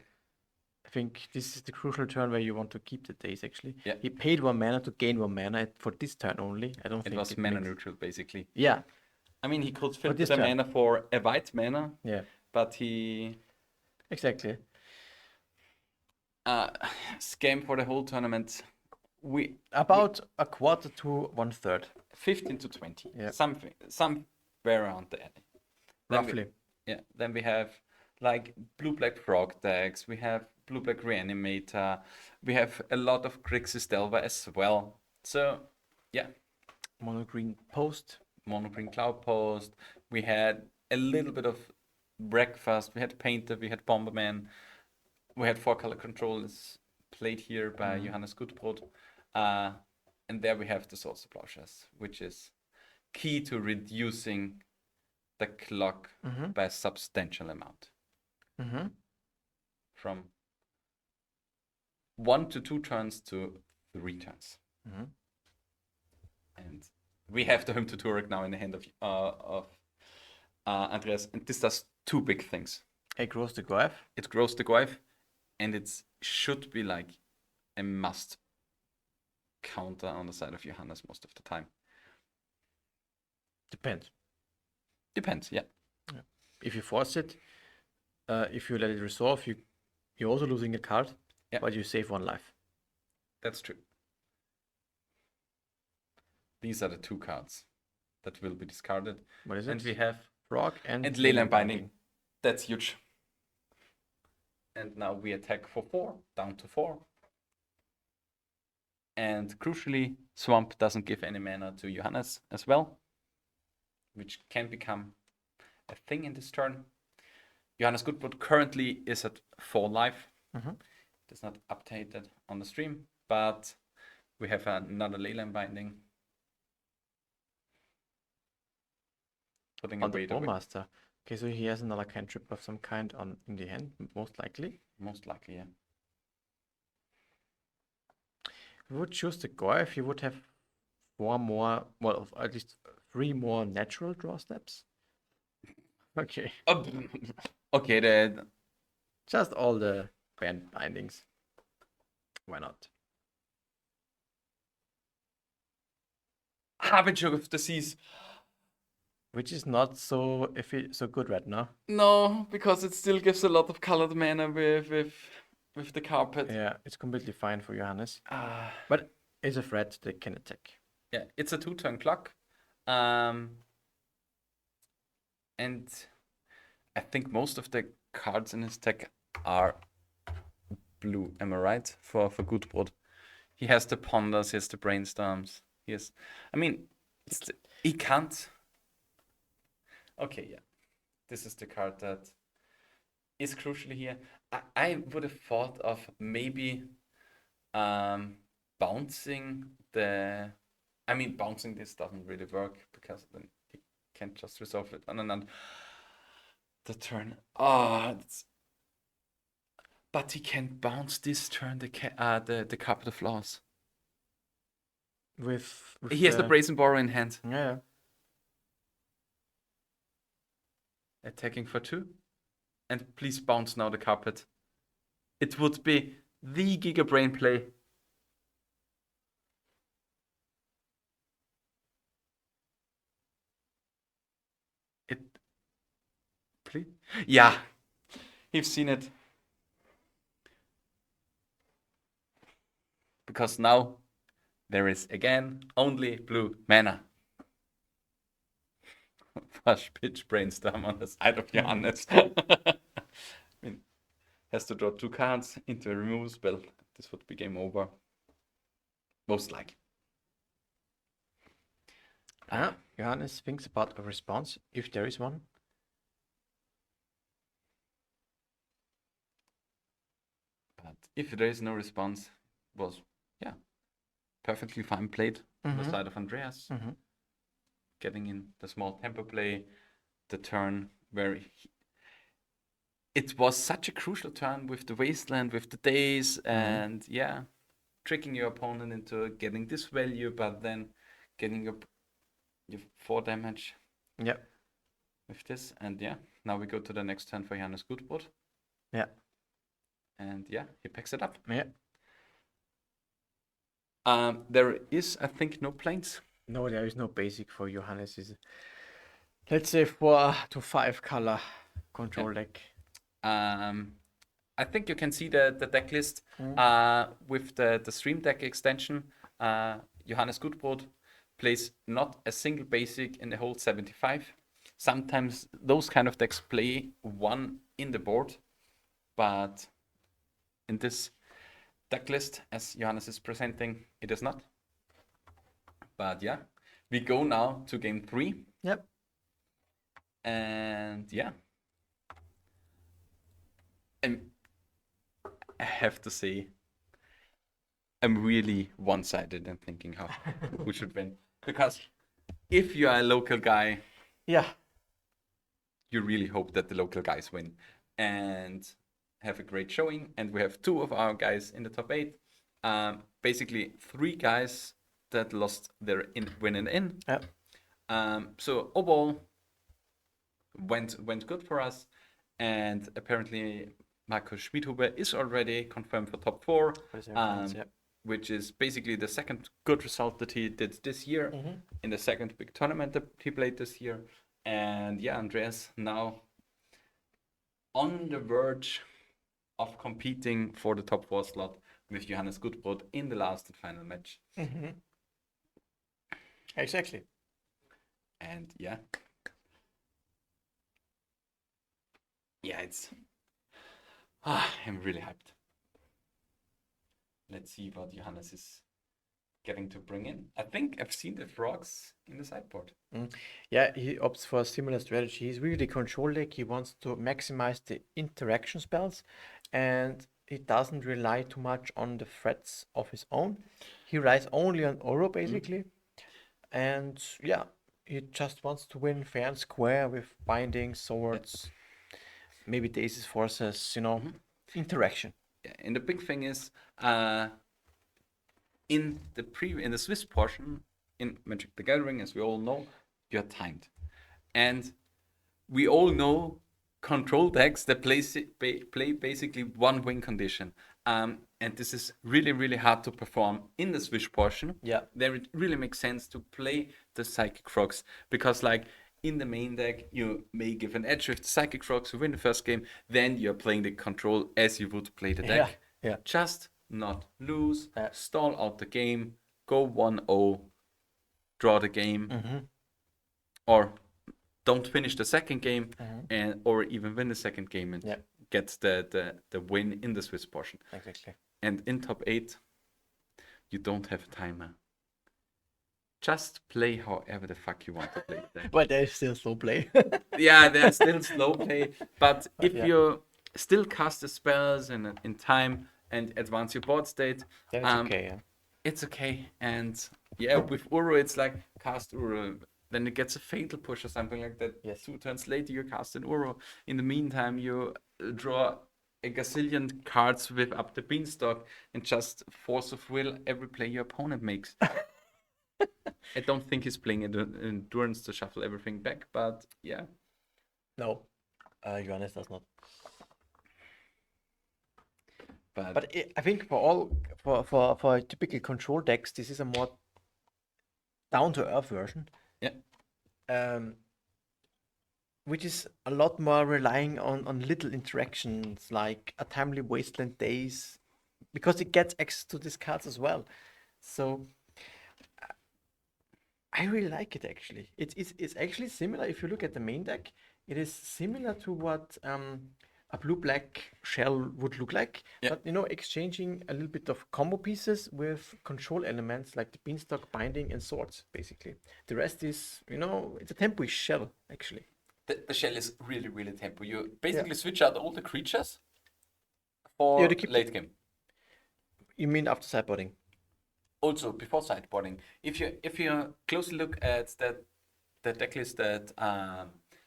I think this is the crucial turn where you want to keep the days actually. Yeah. He paid 1 mana to gain 1 mana for this turn only. I don't think it was mana neutral basically. Yeah. I mean, he could filter the mana for a white mana. Yeah. But he... Exactly. Scam for the whole tournament. About a quarter to 1/3. 15 to 20. Yeah. Somewhere around there. Roughly. Then we have like blue-black frog decks. We have blue-black reanimator. We have a lot of Grixis Delva as well. So, yeah. Mono green post. Mono green cloud post. We had a little bit of breakfast. We had painter. We had bomberman. We had 4-color controls played here by Johannes Gutbrot. And there we have the Swords of Plowshares, which is key to reducing the clock by a substantial amount. From 1 to 2 turns to 3 turns. And we have the Hymn to Turek now in the hand of Andreas. And this does 2 big things. It grows the Goyf. It grows the Goyf. And it should be like a must counter on the side of Johannes most of the time. Depends. Depends, yeah. If you force it, if you let it resolve, you're also losing a card, but you save 1 life. That's true. These are the 2 cards that will be discarded. What is it? And we have Frog and Leyline Binding. That's huge. And now we attack for 4, down to 4. And crucially, Swamp doesn't give any mana to Johannes as well, which can become a thing in this turn. Johannes Gutbrot currently is at 4 life. It's not updated on the stream, but we have another Leyline Binding. Putting on away the Bowmaster. Okay, so he has another cantrip of some kind in the hand, most likely. Most likely, yeah. If we would choose the Goyf, he would have 4 more, well, at least 3 more natural draw steps. Okay. Okay, then. Just all the bindings. Why not? Harbinger of the Seas. Which is not so so good right now. No, because it still gives a lot of colored mana with the carpet. Yeah, it's completely fine for Johannes. But it's a threat that can attack. Yeah, it's a 2-turn clock. And I think most of the cards in his deck are blue. Am I right? For Gudbrod. He has the Ponders, he has the Brainstorms. I mean, he can't. Okay, yeah. This is the card that is crucially here. I would have thought of maybe bouncing the. I mean, bouncing this doesn't really work because then he can't just resolve it on the turn. But he can bounce this turn the Carpet of Flaws. With He has the Brazen Borrow in hand. Yeah. Attacking for 2. And please bounce now the carpet. It would be the Giga Brain play. Please? Yeah. You've seen it. Because now there is again only blue mana. Flash pitch brainstorm on the side of Johannes. I mean, has to draw 2 cards into a removal spell. This would be game over. Most likely. Johannes thinks about a response, if there is one. But if there is no response, was, yeah, perfectly fine played on the side of Andreas. Getting in the small tempo play, the turn where it was such a crucial turn with the wasteland, with the days, and yeah, tricking your opponent into getting this value, but then getting your 4 damage. Yeah. With this, and yeah, now we go to the next turn for Johannes Gudbrod. Yeah. And yeah, he picks it up. Yeah. There is, I think, no planes. No, there is no basic for Johannes. Let's say 4 to 5 color control deck. I think you can see the deck list with the stream deck extension. Johannes Gudbrod plays not a single basic in the whole 75. Sometimes those kind of decks play 1 in the board, but in this deck list, as Johannes is presenting, it is not. But yeah, we go now to game 3. Yep. And yeah, and I have to say, I'm really one-sided in thinking who should win. Because if you are a local guy, yeah, you really hope that the local guys win and have a great showing. And we have 2 of our guys in the top 8. Basically 3 guys that lost their win and in. Yep. So overall went good for us. And apparently Markus Schmidhuber is already confirmed for top 4. Which is basically the second good result that he did this year in the second big tournament that he played this year. And yeah, Andreas now on the verge of competing for the top 4 slot with Johannes Gudbrod in the last and final match. Exactly. And yeah, it's I'm really hyped. Let's see what Johannes is getting to bring in. I think I've seen the frogs in the sideboard. Yeah, he opts for a similar strategy. He's really the control deck. He wants to maximize the interaction spells, and he doesn't rely too much on the threats of his own. He relies only on Oro, basically. And yeah, he just wants to win fair and square with binding, swords, maybe Daisy's forces, interaction. Yeah, and the big thing is, in the Swiss portion in Magic the Gathering, as we all know, you're timed, and we all know control decks that play basically 1 win condition, and this is really, really hard to perform in the Swiss portion. Yeah, there it really makes sense to play the Psychic Frogs, because like in the main deck, you may give an edge with the Psychic Frogs to win the first game. Then you're playing the control as you would play the deck. Yeah. Just not lose, stall out the game, go 1-0, draw the game, or don't finish the second game, or even win the second game and get the win in the Swiss portion. Exactly. And in top 8, you don't have a timer. Just play however the fuck you want to play. But there's still slow play. Yeah, there's still slow play. But if you still cast the spells in time and advance your board state, then it's okay. Yeah. It's okay. And yeah, with Uro, it's like cast Uro. Then it gets a fatal push or something like that. Yes. 2 turns later, you cast an Uro. In the meantime, you draw a gazillion cards with up the beanstalk and just force of will every play your opponent makes. I don't think he's playing endurance to shuffle everything back, but yeah. No, Johannes does not. But I think for typical control decks, this is a more down to earth version. Yeah. Which is a lot more relying on little interactions like a timely wasteland days, because it gets access to these cards as well. So I really like it actually. It's actually similar. If you look at the main deck, it is similar to what a blue-black shell would look like. Yeah. But, you know, exchanging a little bit of combo pieces with control elements like the beanstalk, binding, and swords, basically. The rest is, you know, it's a tempo-ish shell, actually. The shell is really, really tempo. You basically switch out all the creatures for late game. You mean after sideboarding? Also, before sideboarding. If you closely look at the deck list that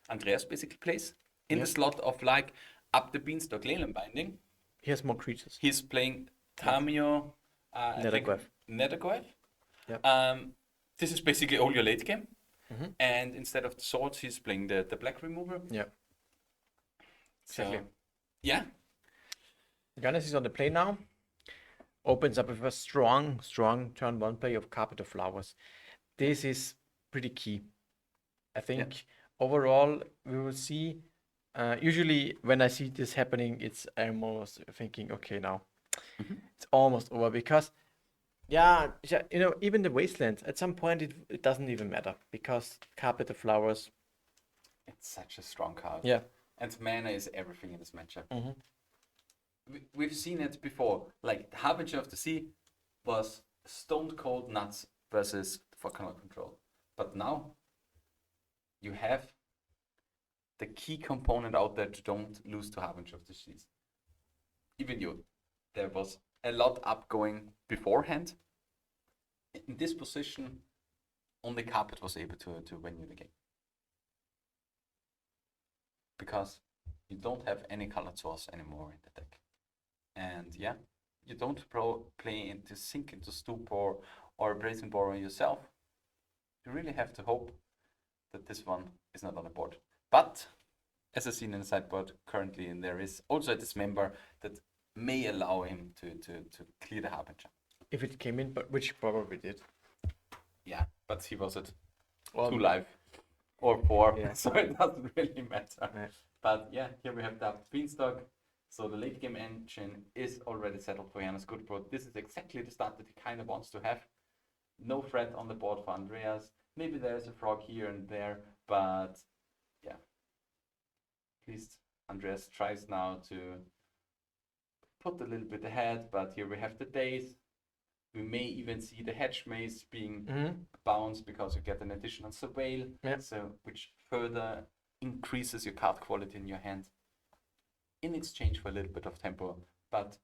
Andreas basically plays, in the slot of like up the beanstalk Leyland binding, he has more creatures. He's playing Tamio, Nethergoev. Yep. This is basically all your late game. And instead of the swords, he's playing the black remover. Yeah. Exactly. So, yeah. Ganes is on the play now. Opens up with a strong turn 1 play of Carpet of Flowers. This is pretty key. I think overall we will see. Usually when I see this happening, I'm almost thinking, okay, now it's almost over, because you know, even the Wasteland, at some point it doesn't even matter, because Carpet of Flowers. It's such a strong card. Yeah. And mana is everything in this matchup. We've seen it before. Like, the Harbinger of the Sea was stone cold nuts versus for color control. But now you have the key component out there to don't lose to Harbinger of the Seas. Even there was a lot up going beforehand. In this position, only Carpet was able to win you the game. Because you don't have any colored source anymore in the deck. And yeah, you don't play into Sink into Stupor or Brazen Borrow yourself. You really have to hope that this one is not on the board. But as I've seen in the sideboard currently, and there is also a dismember that may allow him to clear the Harbinger. If it came in, but which probably did. Yeah, but he was at 2 life or 4, so it doesn't really matter. Yeah. But yeah, here we have the Beanstalk. So the late game engine is already settled for Johannes Goodbro. This is exactly the start that he kind of wants to have. No threat on the board for Andreas. Maybe there's a frog here and there, but yeah. At least Andreas tries now to put a little bit ahead, but here we have the days. We may even see the Hedge Maze being bounced because you get an additional Surveil, so which further increases your card quality in your hand in exchange for a little bit of tempo, but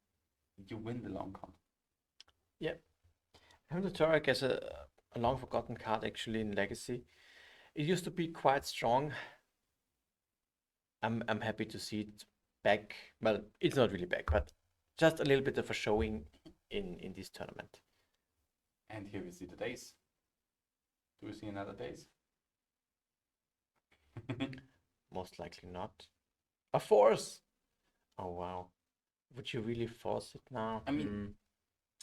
you win the long con. Yeah. Hamlet Turek is a long forgotten card actually in Legacy. It used to be quite strong. I'm happy to see it back. Well, it's not really back, but just a little bit of a showing in this tournament. And here we see the days. Do we see another days? Most likely not. A force! Oh wow. Would you really force it now? I mean,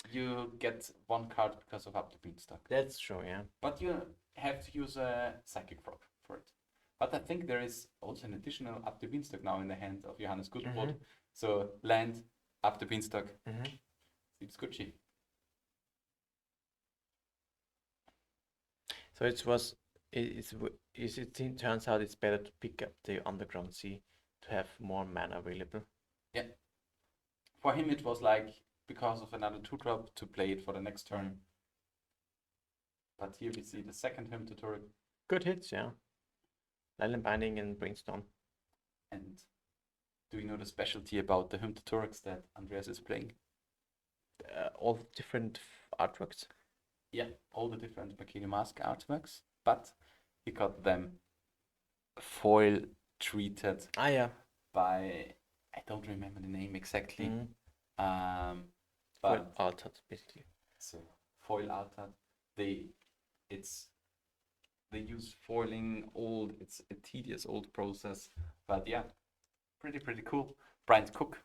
you get 1 card because of up the Beanstalk. That's true, yeah. But you have to use a Psychic Frog for it. But I think there is also an additional up the beanstalk now in the hand of Johannes Gutbrot. So land up the beanstalk. Seems Gucci. So it turns out it's better to pick up the underground sea to have more mana available. Yeah. For him it was like because of another 2-drop to play it for the next turn. But here we see the second him tutorial. Good hits, yeah. Leyland Binding and Brainstorm. And do you know the specialty about the him tutorials that Andreas is playing? All different artworks. Yeah, all the different Bikini Mask artworks, but he got them foil treated. Yeah. By, I don't remember the name exactly. Foil altered, basically. So foil altered. They use foiling old. It's a tedious old process, but yeah, pretty cool. Brian Cook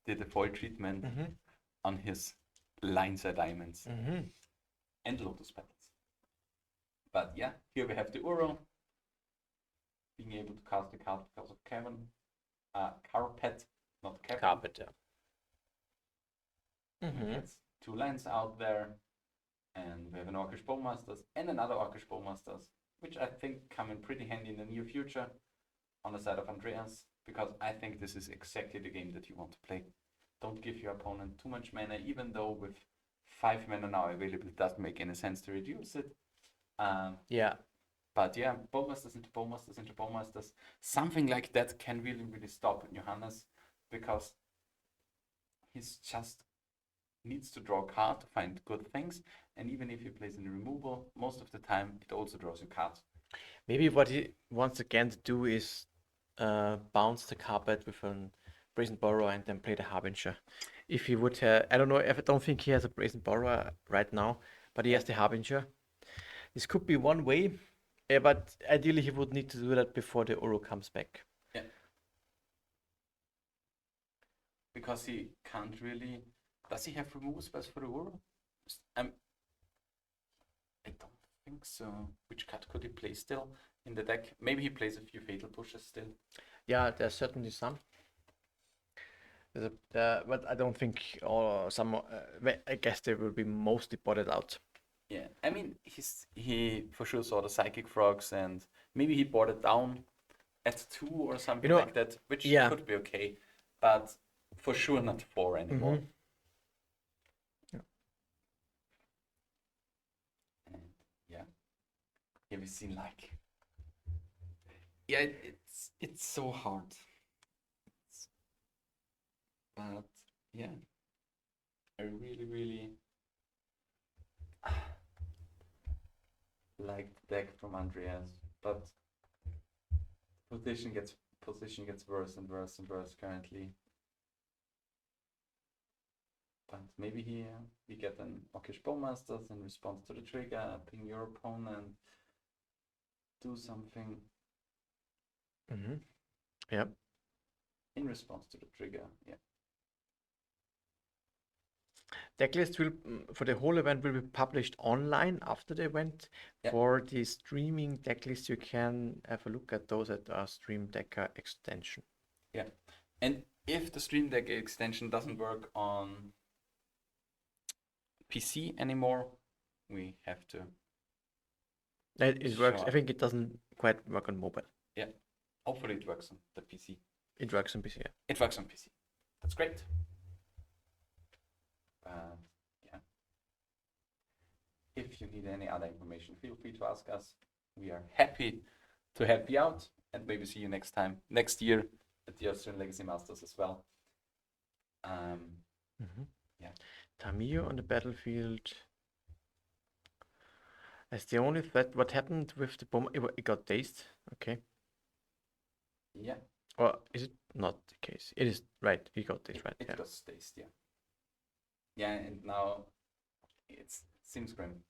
did a foil treatment on his Linzer diamonds and Lotus petals. But yeah, here we have the Uro being able to cast the card because of Carpet, not Kevin. Carpet, yeah. That's 2 lands out there, and we have an Orcish Bowmasters and another Orcish Bowmasters, which I think come in pretty handy in the near future on the side of Andreas, because I think this is exactly the game that you want to play. Don't give your opponent too much mana, even though with 5 mana now available, it doesn't make any sense to reduce it. Yeah. But yeah, Bowmasters into Bowmasters into Bowmasters, something like that can really stop Johannes, because he's just needs to draw a card to find good things, and even if he plays in removal, most of the time it also draws you cards. Maybe what he wants again to do is bounce the Carpet with a Brazen Borrower and then play the Harbinger. If he would, I don't know, I don't think he has a Brazen Borrower right now, but he has the Harbinger. This could be one way, but ideally he would need to do that before the Uro comes back. Yeah. Because he can't really... Does he have removal spells for the Uro? I don't think so. Which card could he play still in the deck? Maybe he plays a few Fatal Pushes still. Yeah, there's certainly some. But I don't think I guess they will be mostly botted out. Yeah, I mean, he for sure saw the Psychic Frogs, and maybe he bought it down at 2 or something like that, which could be okay, but for sure not 4 anymore. And yeah, here we see like, yeah, it's so hard. But yeah, I really like the deck from Andreas, but position gets worse and worse currently. But maybe we get an Orcish Bowmasters in response to the trigger, ping your opponent, do something. Yep. In response to the trigger, yeah. Decklist will, for the whole event, will be published online after the event. For the streaming decklist, you can have a look at those at our Stream Decker extension. Yeah, and if the Stream Deck extension doesn't work on PC anymore, we have to... It works. I think it doesn't quite work on mobile. Yeah, hopefully it works on the PC. It works on PC, yeah. It works on PC. That's great. Yeah. If you need any other information, feel free to ask us. We are happy to help you out, and maybe see you next year at the Austrian Legacy Masters as well. Yeah. Tamio on the battlefield. That's the only threat. What happened with the bomb? It got dazed. Okay. Yeah. Or is it not the case? It is right. He got dazed, right? It got dazed, yeah. Yeah, and now it seems grim.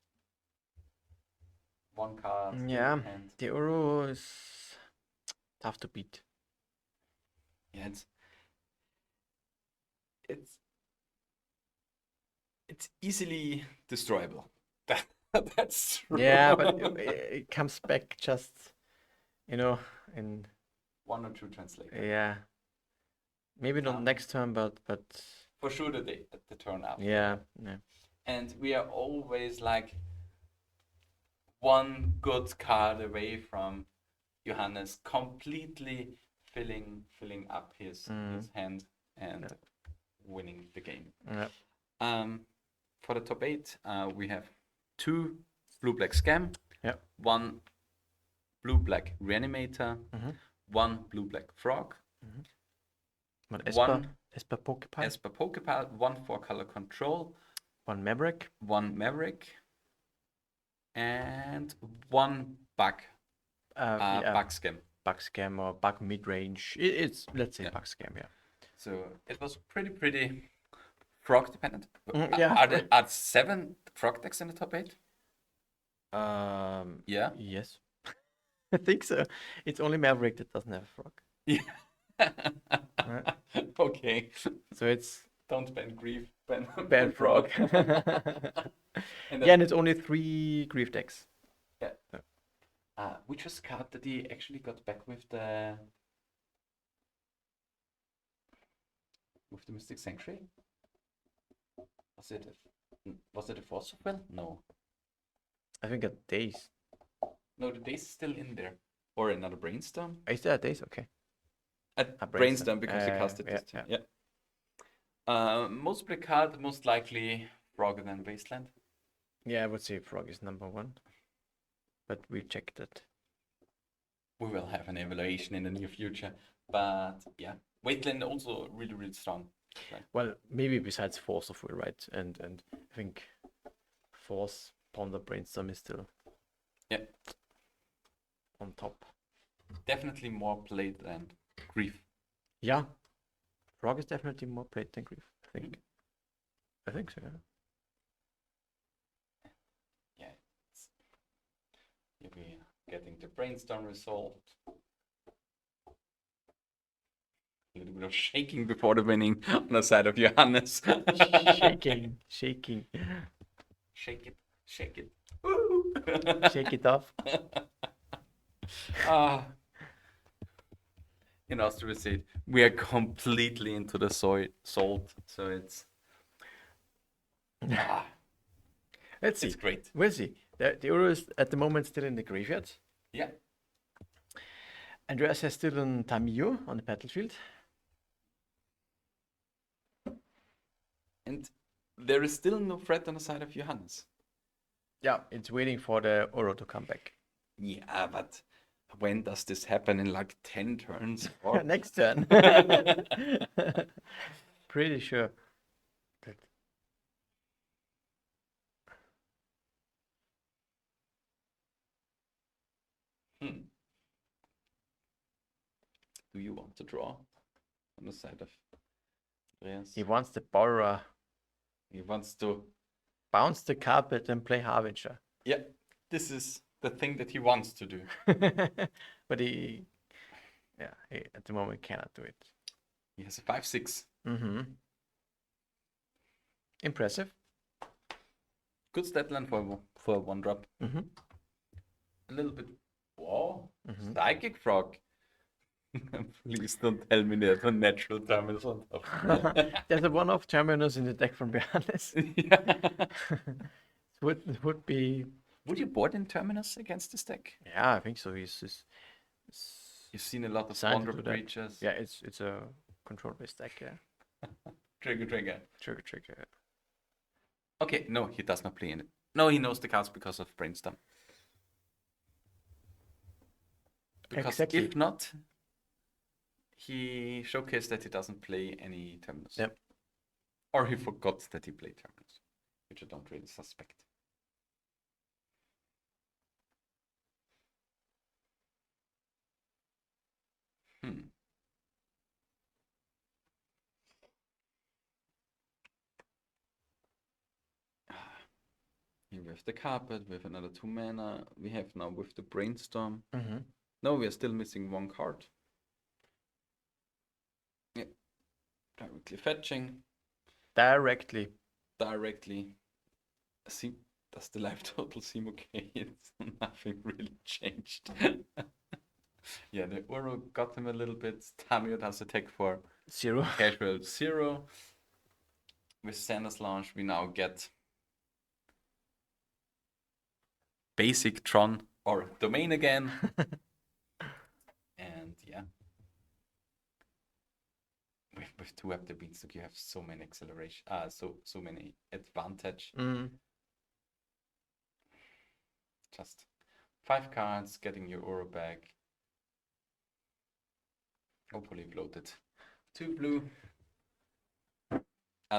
1 card. Yeah, the Uro is tough to beat. Yeah, it's easily destroyable. That's true. Yeah, but it comes back just You know, in 1 or 2 translator. yeah, maybe not next turn, but for sure the turn after. Yeah, yeah. And we are always like one good card away from Johannes completely filling up his hand and winning the game. Yeah. For the top 8, we have 2 blue-black scam, 1 blue-black reanimator, 1 blue-black frog, Esper Pokepile, Esper Pokepile, 1 4-color control, 1 Maverick, and 1 bug scam. Bug scam or bug mid-range. It's let's say bug scam, yeah. So it was pretty frog dependent. Yeah. Are 7 frog decks in the top 8? Yeah. Yes. I think so. It's only Maverick that doesn't have a frog. Yeah. Okay. So it's don't ban grief, ban frog. And it's only 3 grief decks. Yeah. Which was the card that he actually got back with the Mystic Sanctuary? Was it a Force of Will? No. I think a Daze. No, the Daze is still in there. Or another Brainstorm. Is there a Daze? Okay. A Brainstorm because you cast it this time. Yeah. Most play card, most likely Frog and then Wasteland. Yeah, I would say Frog is number 1. But we checked that. We will have an evaluation in the near future. But yeah, Wasteland also really strong. Right? Well, maybe besides Force of Will, right? And I think Force, Ponder, Brainstorm is still on top. Definitely more played than Grief. Yeah. Frog is definitely more played than Grief, I think. I think so, yeah. You'll be getting the Brainstorm resolved. A little bit of shaking before the winning on the side of Johannes. shaking. Shake it. Shake it off. In Austria, we are completely into the salt, so it's. Let's see. It's great. We'll see. The Euro is at the moment still in the graveyard. Yeah. Andreas has still an Tamio on the battlefield. And there is still no threat on the side of Johannes. Yeah, it's waiting for the Oro to come back. Yeah, but when does this happen? In like 10 turns? Next turn. Pretty sure. Do you want to draw on the side of Andreas? He wants the Borrower. He wants to bounce the carpet and play Harbinger. Yeah, this is the thing that he wants to do. But he at the moment cannot do it. He has a 5/6. Impressive. Good stat line for 1-drop. A little bit. Wow. Psychic Frog. Please don't tell me there's a natural terminus on top. There's a one-off terminus in the deck from Johannes. would be. Would you board in terminus against this deck? Yeah, I think so. You've seen a lot of wonder creatures. Yeah, it's a control-based deck. Yeah. Trigger. Trigger. Okay, no, he does not play in it. No, he knows the cards because of Brainstorm. Because exactly. If not, he showcased that he doesn't play any terminus. Yep. Or he forgot that he played terminus, which I don't really suspect. Here we have the carpet, we have another 2 mana. We have now with the Brainstorm. No, we are still missing 1 card. Yeah. Directly fetching. Directly. See, does the life total seem okay? It's nothing really changed. Yeah, the Uro got him a little bit. Tamio does attack for 0. casual 0. With Santa's launch, we now get basic Tron or domain again. And yeah. With 2 up the beanstalk, you have so many acceleration, so many advantage. Just 5 cards, getting your Uro back. Hopefully bloated. 2 blue.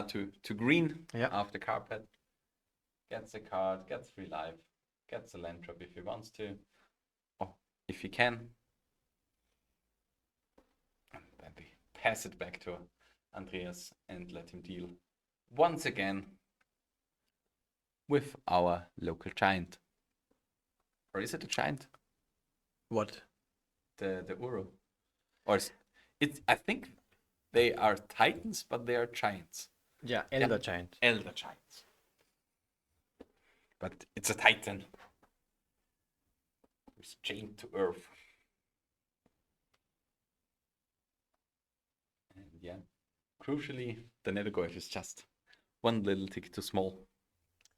To green. Yeah. After carpet. Gets a card, gets 3 life, gets a land drop if he wants to. Or if he can. And then we pass it back to Andreas and let him deal once again with our local giant. Or is it a giant? What? The Uro. Or it's I think they are titans, but they are giants. Yeah, Elder Giant. Elder giants. But it's a titan. It's chained to earth. And yeah, crucially, the Nethergoyf is just one little tick too small.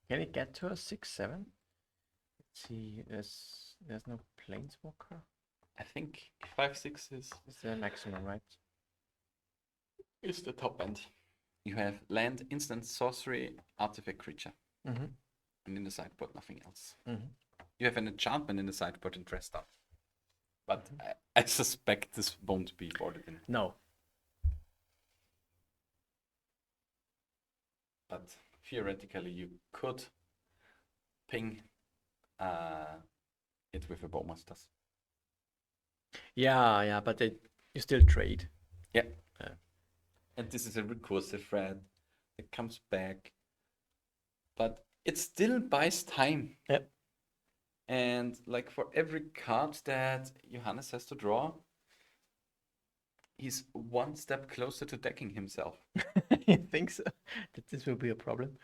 Can it get to a 6/7? Let's see. There's no planeswalker. I think 5/6 is the maximum, right? Is the top end. You have land, instant, sorcery, artifact, creature. And in the sideboard, nothing else. You have an enchantment in the sideboard and dressed up. But I suspect this won't be boarded in. No. But theoretically, you could ping it with a Bowmasters. Yeah, but you still trade. Yeah. And this is a recursive thread that comes back. But it still buys time. Yep. And like for every card that Johannes has to draw, he's one step closer to decking himself. You think so? That this will be a problem?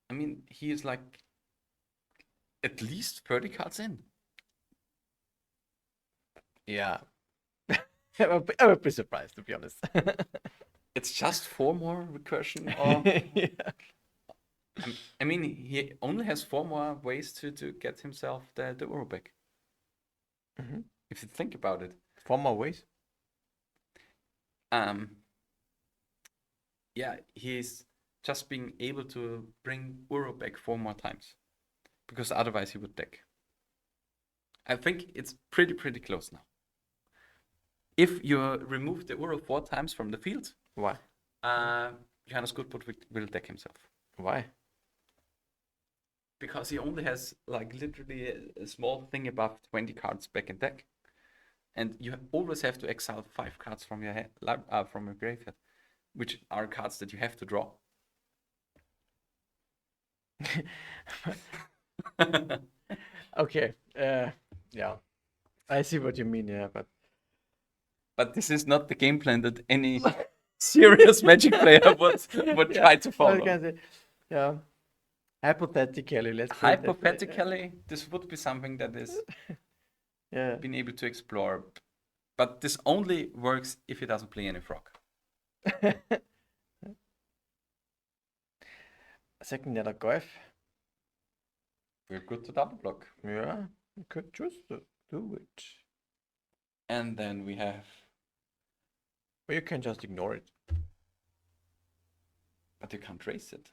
I mean, he is like at least 30 cards in. Yeah. I would be surprised, to be honest. It's just 4 more recursion. Or... Yeah. I mean, he only has 4 more ways to get himself the Uro back. If you think about it. 4 more ways? Yeah, he's just being able to bring Uro back 4 more times. Because otherwise he would deck. I think it's pretty close now. If you remove the Uro 4 times from the field, why? Johannes Goodwood will deck himself. Why? Because he only has like literally a small thing above 20 cards back in deck, and you always have to exile 5 cards from your from your graveyard, which are cards that you have to draw. Okay. Yeah. I see what you mean. Yeah, but this is not the game plan that any serious Magic player would try to follow. Yeah. Hypothetically, this would be something that is yeah, been able to explore. But this only works if he doesn't play any frog. Second Nethergoyf. We're good to double block. Yeah, you could choose to do it. And then we have... Or you can just ignore it. But you can't raise it.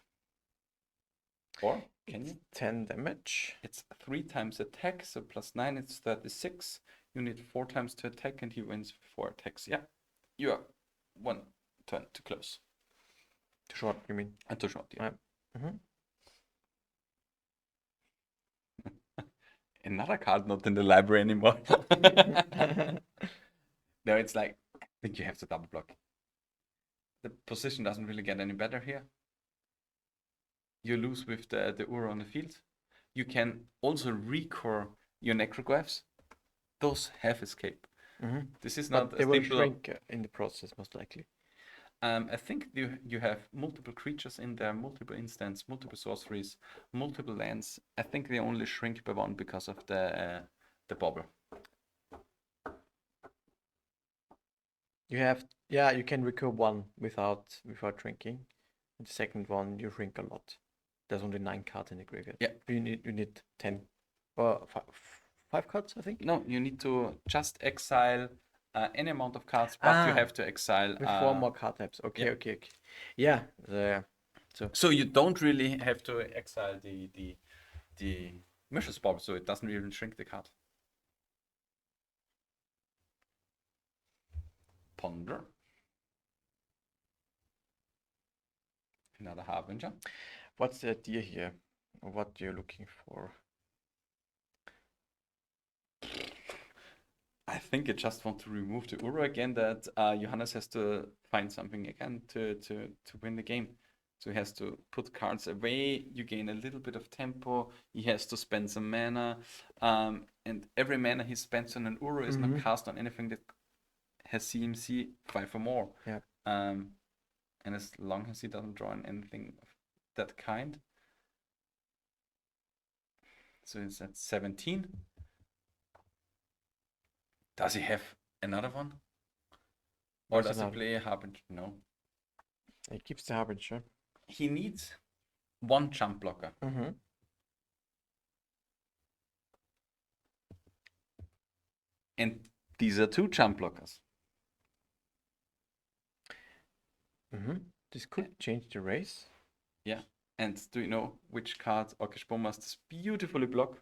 Or can you? 10 damage. It's 3 times attack, so plus 9 it's 36. You need 4 times to attack and he wins 4 attacks. Yeah, you are 1 turn too close. Too short, you mean? And too short, yeah. Another card not in the library anymore. There it's like, I think you have to double block. The position doesn't really get any better here. You lose with the Uro on the field. You can also recore your Necrographs. Those have escape. This is not they will shrink in the process, most likely. I think you have multiple creatures in there, multiple instants, multiple sorceries, multiple lands. I think they only shrink by 1 because of the bubble. You can recur one without drinking. And the second one, you drink a lot. There's only 9 cards in the graveyard. Yeah. You need 10 or 5 cards, I think. No, you need to just exile any amount of cards, but you have to exile with 4 more card types. Okay, yeah. okay. Yeah. So you don't really have to exile the Mishra's Bob, so it doesn't even shrink the card. Ponder. Another Harbinger. What's the idea here? What you're looking for? I think I just want to remove the Uro again, that Johannes has to find something again to win the game. So he has to put cards away, you gain a little bit of tempo, he has to spend some mana, and every mana he spends on an Uro is not cast on anything that has CMC 5 or more. Yeah. And as long as he doesn't draw on anything of that kind. So he's at 17. Does he have another one? Or does he play a Harbinger? No. He keeps the Harbinger. He needs 1 jump blocker. And these are 2 jump blockers. This could change the race. Yeah. And do you know which card Orcish Bowmasters beautifully block?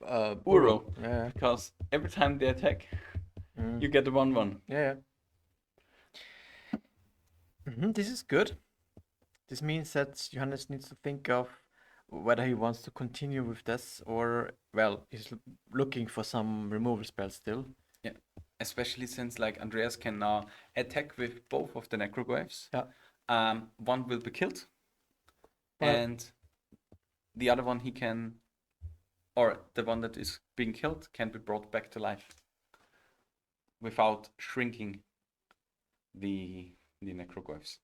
Uro. Yeah. Because every time they attack, you get a 1/1. Yeah. This is good. This means that Johannes needs to think of whether he wants to continue with this or, well, he's looking for some removal spells still. Yeah, especially since like Andreas can now attack with both of the Necrogoyfs. Yeah. One will be killed, and the other one he can, or the one that is being killed can be brought back to life without shrinking the Necrogoyfs,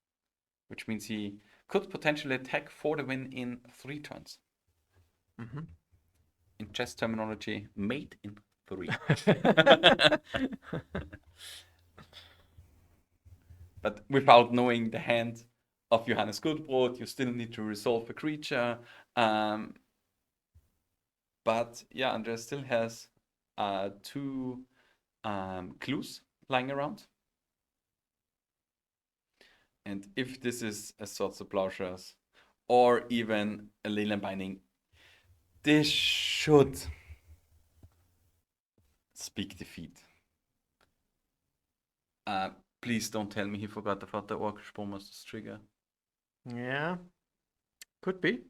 which means he could potentially attack for the win in 3 turns. In chess terminology, mate in 3. But without knowing the hand of Johannes Gudbrod, you still need to resolve a creature. But yeah, Andreas still has 2 clues lying around. And if this is a Swords of Plowshares or even a Leyland Binding, this should speak defeat. Please don't tell me he forgot about the Orcish Bowmasters trigger. Yeah. Could be.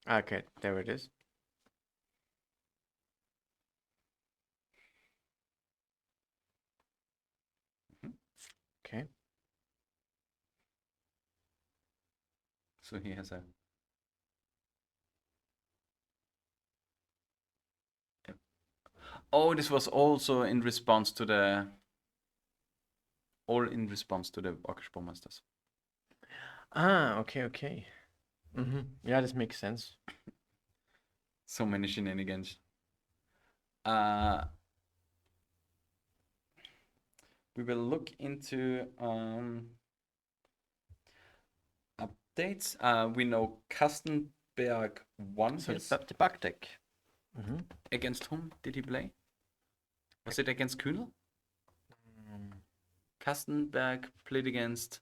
Okay, there it is. Okay. So he has a... Oh, this was also in response to the... All in response to the Orcish Bowmasters. Okay. Yeah, this makes sense. So many shenanigans. We will look into updates. We know Kastenberg won So his... the back deck. Against whom did he play? Was it against Kühnel? Kastenberg played against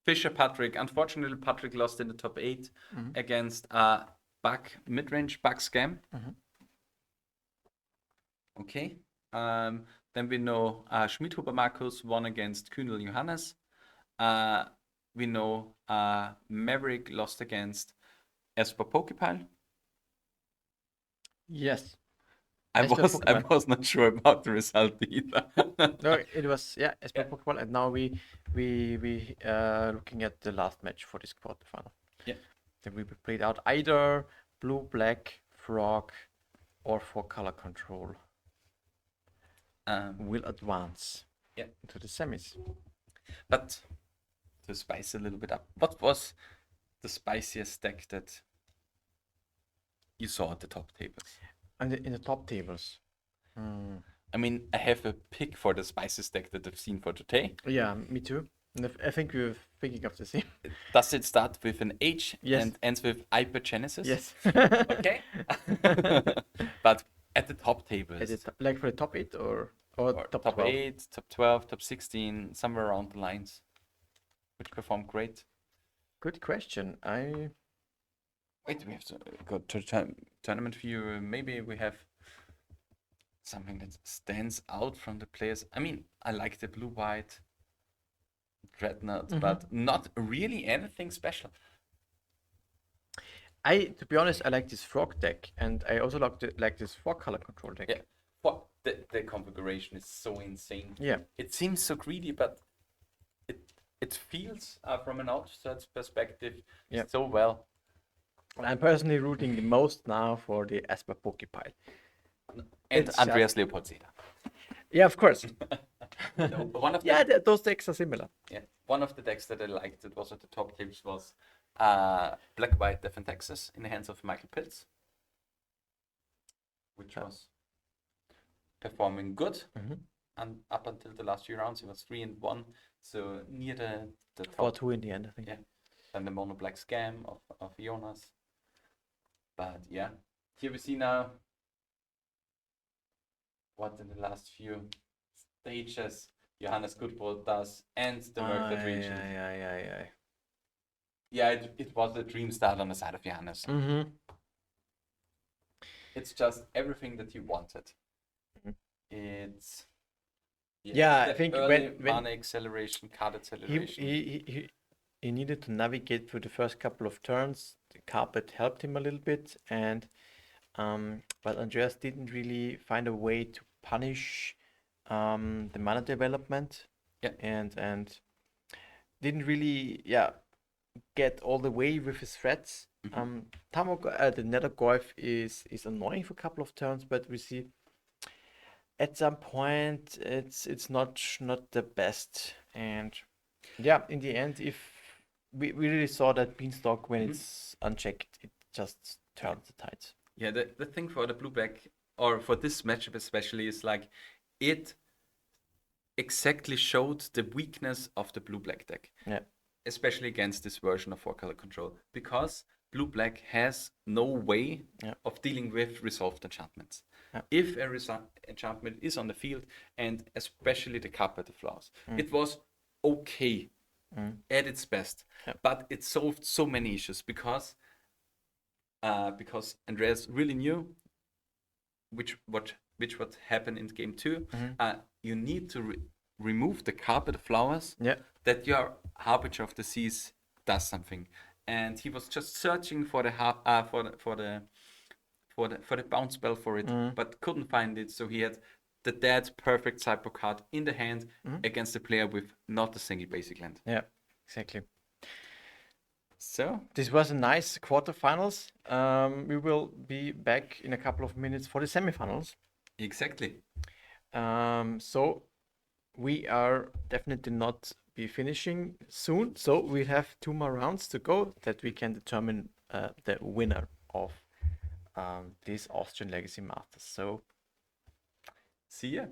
Fischer Patrick. Unfortunately, Patrick lost in the top 8 against Bug Midrange, Bug Scam. Okay. Then we know Schmidhuber Markus won against Kühnel Johannes. We know Maverick lost against Esper Pokepile. Yes. I was not sure about the result either. No, it was Esper Pokepile, and now we looking at the last match for this quarterfinal. Yeah. Then we played out either blue, black, frog, or for color control. Will advance into the semis. But to spice a little bit up, what was the spiciest deck that you saw at the top tables? And in the top tables. I mean, I have a pick for the spiciest deck that I've seen for today. Yeah, me too. And I think we're thinking of the same. Does it start with an H Yes. and ends with hypergenesis? Yes. Okay. But at the top tables, Is it like for the top 8 or top top 12? 8, top 12, top 16, somewhere around the lines, which perform great. Good question. Wait, we have to go to tournament view. Maybe we have something that stands out from the players. I mean, I like the blue-white Dreadnought, but not really anything special. To be honest, I like this frog deck, and I also like this 4-color control deck. Yeah, the configuration is so insane. Yeah. It seems so greedy, but it feels from an outsider's perspective so well. I'm personally rooting the most now for the Esper Pokepile. And Andreas Leopold Zeta. Yeah, of course. No, one of those decks are similar. Yeah, one of the decks that I liked that was at the top tables was Black-White Death and Texas in the hands of Michael Pilz, which was performing good. And up until the last few rounds, he was 3-1, so near the top. 4-2 in the end, I think. Yeah, and the mono black scam of Jonas. But yeah, here we see now what in the last few stages Johannes Gutbrod does and the work that reached. Yeah, it was a dream start on the side of Johannes. It's just everything that he wanted. It's I think when mana acceleration, card acceleration. He needed to navigate through the first couple of turns. The carpet helped him a little bit, and but Andreas didn't really find a way to punish the mana development. And didn't really get all the way with his threats. The Nether Goyf is annoying for a couple of turns, but we see at some point it's not the best. And in the end, if we really saw that Beanstalk when it's unchecked, it just turns the tides. Yeah, the thing for the blue back, or for this matchup especially, is like it exactly showed the weakness of the blue-black deck. Yeah. Especially against this version of 4-color control, because blue-black has no way of dealing with resolved enchantments. If a enchantment is on the field, and especially the Carpet of Flowers, it was okay at its best, but it solved so many issues because Andreas really knew what would happen in game 2. You need to remove the Carpet of Flowers that your Harbinger of the Seas does something, and he was just searching for the bounce spell for it, but couldn't find it. So he had the dead perfect sideboard card in the hand against a player with not a single basic land. Yeah, exactly. So this was a nice quarterfinals. We will be back in a couple of minutes for the semifinals. Exactly. So we are definitely not be finishing soon. So we have 2 more rounds to go that we can determine the winner of this Austrian Legacy Masters. So see ya.